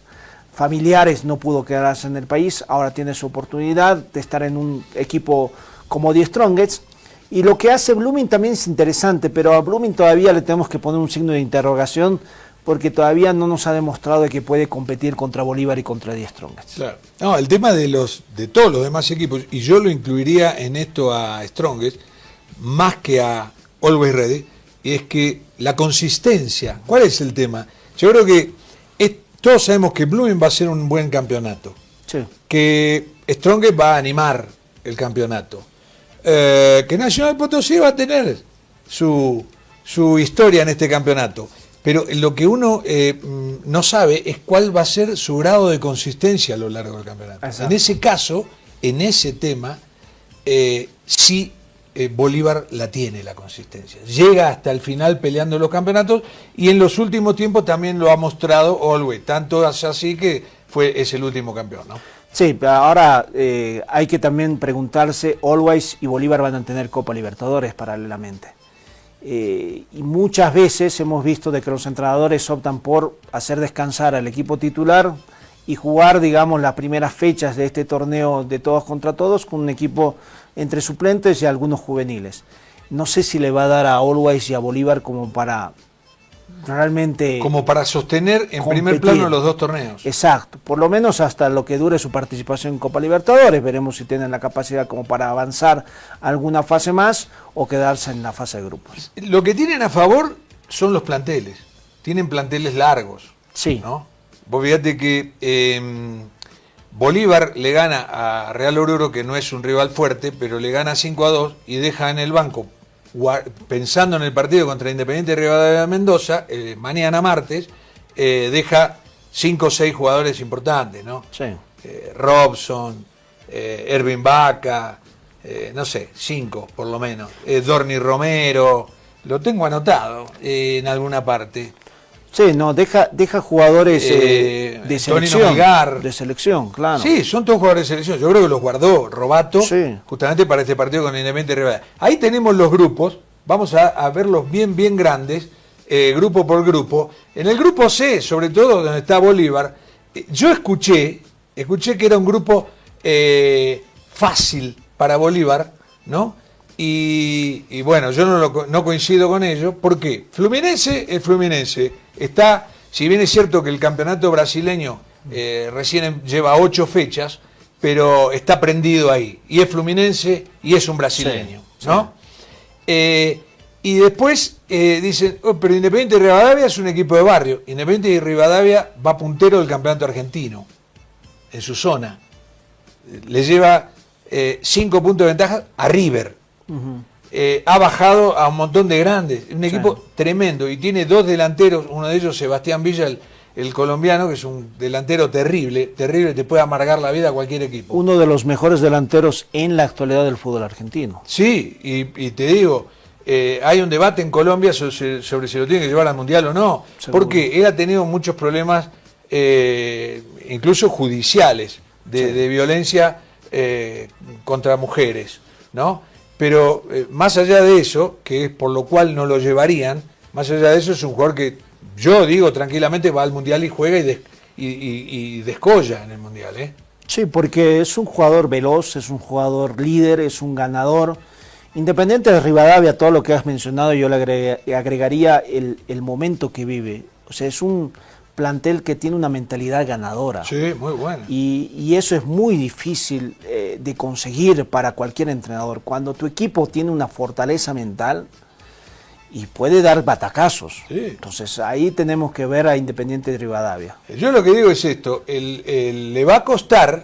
familiares, no pudo quedarse en el país, ahora tiene su oportunidad de estar en un equipo como Die Strongest. Y lo que hace Blooming también es interesante, pero a Blooming todavía le tenemos que poner un signo de interrogación, porque todavía no nos ha demostrado que puede competir contra Bolívar y contra Die Strongest. Claro. No, el tema de todos los demás equipos, y yo lo incluiría en esto a Strongest, más que a Always Ready, es que la consistencia. ¿Cuál es el tema? Yo creo que todos sabemos que Blooming va a ser un buen campeonato, sí, que Strongest va a animar el campeonato, que Nacional Potosí va a tener su historia en este campeonato. Pero lo que uno no sabe es cuál va a ser su grado de consistencia a lo largo del campeonato. Exacto. En ese caso, en ese tema, sí Bolívar la tiene, la consistencia. Llega hasta el final peleando los campeonatos, y en los últimos tiempos también lo ha mostrado Always. Tanto es así que es el último campeón, ¿no? Sí, ahora hay que también preguntarse, Always y Bolívar van a tener Copa Libertadores paralelamente. Y muchas veces hemos visto de que los entrenadores optan por hacer descansar al equipo titular y jugar, digamos, las primeras fechas de este torneo de todos contra todos con un equipo entre suplentes y algunos juveniles. No sé si le va a dar a Always y a Bolívar como para realmente... Como para sostener en competir. Primer plano los dos torneos. Exacto, por lo menos hasta lo que dure su participación en Copa Libertadores. Veremos si tienen la capacidad como para avanzar alguna fase más o quedarse en la fase de grupos. Lo que tienen a favor son los planteles. Tienen planteles largos. Sí. ¿No? Vos fíjate que Bolívar le gana a Real Oruro, que no es un rival fuerte, pero le gana 5-2 y deja en el banco, pensando en el partido contra Independiente Rivadavia de Mendoza, mañana martes, deja 5 o 6 jugadores importantes, ¿no? Sí. Robson, Ervin Vaca, no sé, 5 por lo menos. Dorni Romero, lo tengo anotado en alguna parte. Sí, no, deja jugadores de selección. De selección, claro. Sí, son todos jugadores de selección. Yo creo que los guardó Robato, sí, justamente para este partido con Independiente Rivadavia. Ahí tenemos los grupos, vamos a verlos bien grandes, grupo por grupo. En el grupo C, sobre todo, donde está Bolívar, yo escuché que era un grupo fácil para Bolívar, ¿no? Y bueno, yo no coincido con ello. ¿Por qué? El Fluminense está, si bien es cierto que el campeonato brasileño recién lleva 8 fechas, pero está prendido ahí. Y es Fluminense y es un brasileño, sí, ¿no? Sí. Y después dicen, pero Independiente Rivadavia es un equipo de barrio. Independiente Rivadavia va puntero del campeonato argentino, en su zona. Le lleva 5 puntos de ventaja a River. Ha bajado a un montón de grandes, un equipo tremendo, y tiene 2 delanteros, uno de ellos Sebastián Villa, el colombiano, que es un delantero terrible, te puede amargar la vida a cualquier equipo. Uno de los mejores delanteros en la actualidad del fútbol argentino. Sí, y te digo, hay un debate en Colombia sobre si lo tiene que llevar al Mundial o no, porque él ha tenido muchos problemas, incluso judiciales, de violencia contra mujeres, ¿no? Pero más allá de eso, que es por lo cual no lo llevarían, más allá de eso es un jugador que yo digo tranquilamente va al Mundial y juega y descolla en el Mundial, ¿eh? Sí, porque es un jugador veloz, es un jugador líder, es un ganador. Independiente de Rivadavia, todo lo que has mencionado, yo le agregaría el momento que vive. O sea, es un plantel que tiene una mentalidad ganadora. Sí, muy bueno. Y eso es muy difícil de conseguir para cualquier entrenador. Cuando tu equipo tiene una fortaleza mental y puede dar batacazos. Sí. Entonces ahí tenemos que ver a Independiente de Rivadavia. Yo lo que digo es esto, le va a costar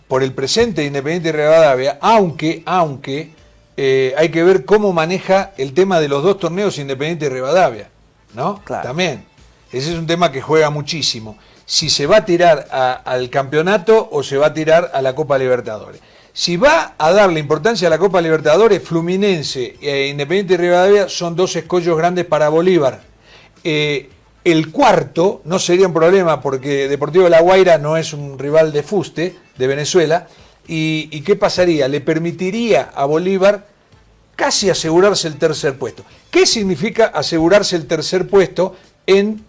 por el presente de Independiente de Rivadavia, aunque hay que ver cómo maneja el tema de los dos torneos Independiente de Rivadavia, ¿no? Claro. También. Ese es un tema que juega muchísimo. Si se va a tirar al campeonato o se va a tirar a la Copa Libertadores. Si va a darle importancia a la Copa Libertadores, Fluminense e Independiente de Rivadavia son dos escollos grandes para Bolívar. El cuarto no sería un problema porque Deportivo de La Guaira no es un rival de fuste de Venezuela. ¿Y qué pasaría? Le permitiría a Bolívar casi asegurarse el tercer puesto. ¿Qué significa asegurarse el tercer puesto en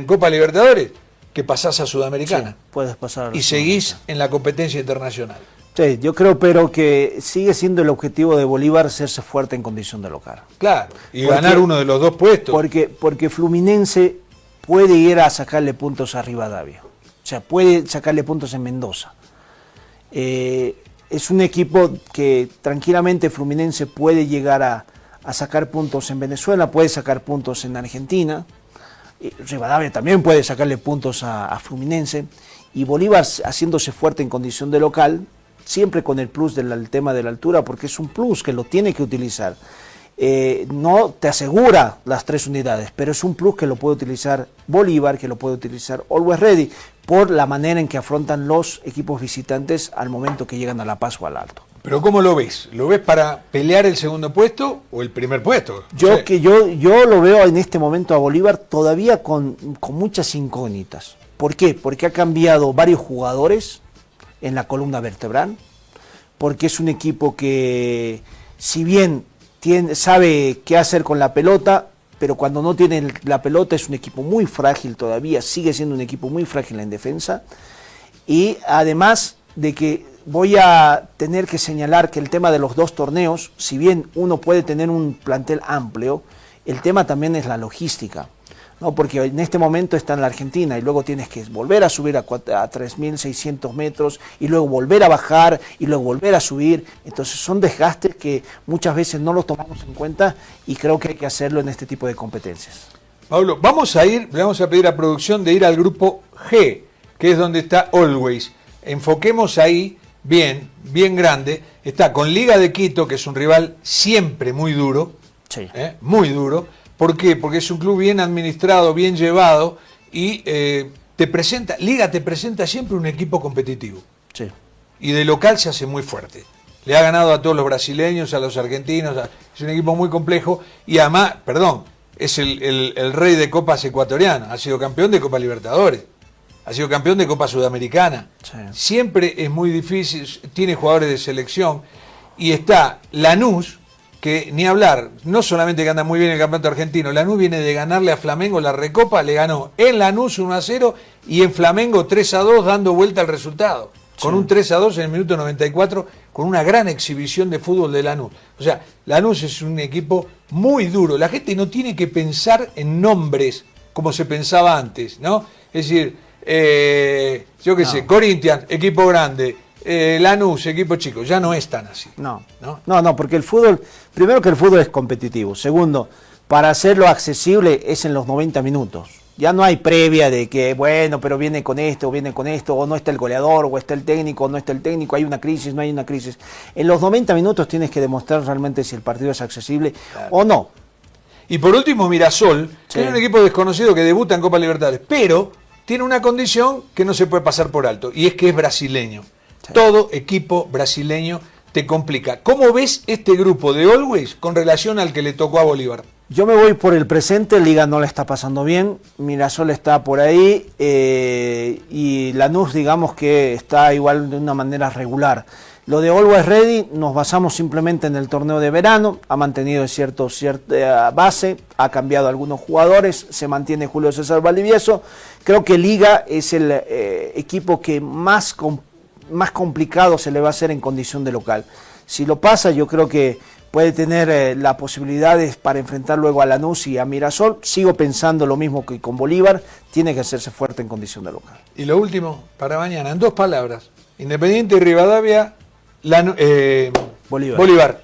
Copa Libertadores? Que pasás a Sudamericana. Sí, puedes pasar. Y seguís en la competencia internacional. Sí, yo creo, pero que sigue siendo el objetivo de Bolívar hacerse fuerte en condición de local. Claro, y ganar uno de los dos puestos. Porque Fluminense puede ir a sacarle puntos a Rivadavia. O sea, puede sacarle puntos en Mendoza. Es un equipo que tranquilamente Fluminense puede llegar a sacar puntos en Venezuela, puede sacar puntos en Argentina. Rivadavia también puede sacarle puntos a Fluminense. Y Bolívar haciéndose fuerte en condición de local, siempre con el plus del tema de la altura, porque es un plus que lo tiene que utilizar. No te asegura las 3 unidades, pero es un plus que lo puede utilizar Bolívar, que lo puede utilizar Always Ready, por la manera en que afrontan los equipos visitantes al momento que llegan a La Paz o al Alto. ¿Pero cómo lo ves? ¿Lo ves para pelear el segundo puesto o el primer puesto? Yo lo veo en este momento a Bolívar todavía con muchas incógnitas. ¿Por qué? Porque ha cambiado varios jugadores en la columna vertebral, porque es un equipo que, si bien sabe qué hacer con la pelota, pero cuando no tiene la pelota es un equipo muy frágil todavía, sigue siendo un equipo muy frágil en defensa. Y además de que voy a tener que señalar que el tema de los dos torneos, si bien uno puede tener un plantel amplio, el tema también es la logística, ¿no? Porque en este momento está en la Argentina y luego tienes que volver a subir a 3.600 metros y luego volver a bajar y luego volver a subir. Entonces son desgastes que muchas veces no los tomamos en cuenta y creo que hay que hacerlo en este tipo de competencias. Pablo, le vamos a pedir a producción de ir al grupo G, que es donde está Always. Enfoquemos ahí bien grande. Está con Liga de Quito, que es un rival siempre muy duro, sí. Muy duro. ¿Por qué? Porque es un club bien administrado, bien llevado y Liga te presenta siempre un equipo competitivo. Sí. Y de local se hace muy fuerte. Le ha ganado a todos los brasileños, a los argentinos, es un equipo muy complejo y además, es el rey de copas ecuatorianas, ha sido campeón de Copa Libertadores, ha sido campeón de Copa Sudamericana. Sí. Siempre es muy difícil, tiene jugadores de selección y está Lanús, que ni hablar, no solamente que anda muy bien el campeonato argentino, Lanús viene de ganarle a Flamengo la Recopa, le ganó en Lanús 1-0 y en Flamengo 3-2 dando vuelta al resultado, con un 3-2 en el minuto 94, con una gran exhibición de fútbol de Lanús. O sea, Lanús es un equipo muy duro, la gente no tiene que pensar en nombres como se pensaba antes, ¿no? Es decir, yo qué sé, Corinthians, equipo grande, Lanús, equipo chico, ya no es tan así. No, porque el fútbol, primero que el fútbol es competitivo, segundo, para hacerlo accesible es en los 90 minutos. Ya no hay previa de que, bueno, pero viene con esto, o no está el goleador, o está el técnico, o no está el técnico, hay una crisis, no hay una crisis. En los 90 minutos tienes que demostrar realmente si el partido es accesible o no. Y por último, Mirasol, Sí. que es un equipo desconocido que debuta en Copa Libertadores, pero tiene una condición que no se puede pasar por alto, y es que es brasileño. Sí. Todo equipo brasileño te complica. ¿Cómo ves este grupo de Always con relación al que le tocó a Bolívar? Yo me voy por el presente, Liga no le está pasando bien, Mirasol está por ahí y Lanús digamos que está igual de una manera regular. Lo de Always Ready nos basamos simplemente en el torneo de verano, ha mantenido cierta base, ha cambiado algunos jugadores, se mantiene Julio César Valdivieso. Creo que Liga es el equipo que más complicado se le va a hacer en condición de local. Si lo pasa, yo creo que puede tener la posibilidad para enfrentar luego a Lanús y a Mirasol. Sigo pensando lo mismo que con Bolívar, tiene que hacerse fuerte en condición de local. Y lo último, para mañana, en 2 palabras, Independiente y Rivadavia, Bolívar,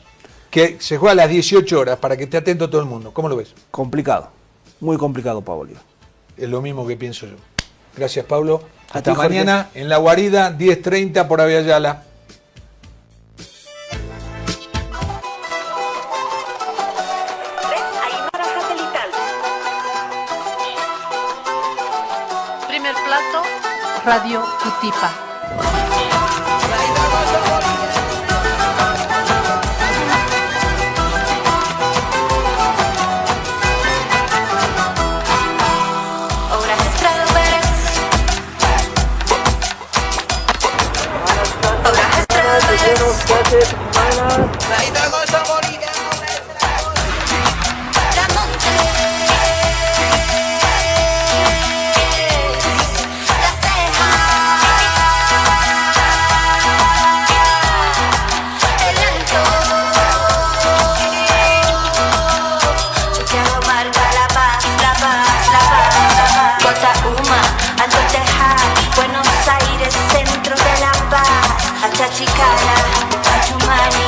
que se juega a las 18 horas, para que esté atento todo el mundo. ¿Cómo lo ves? Complicado, muy complicado para Bolívar. Es lo mismo que pienso yo. Gracias, Pablo. Hasta ti, Jorge. mañana en La Guarida, 10:30 por Aviala. Primer plato. Radio Cutipa. Buenos Aires, centro de la paz, Achachicala, Achumani.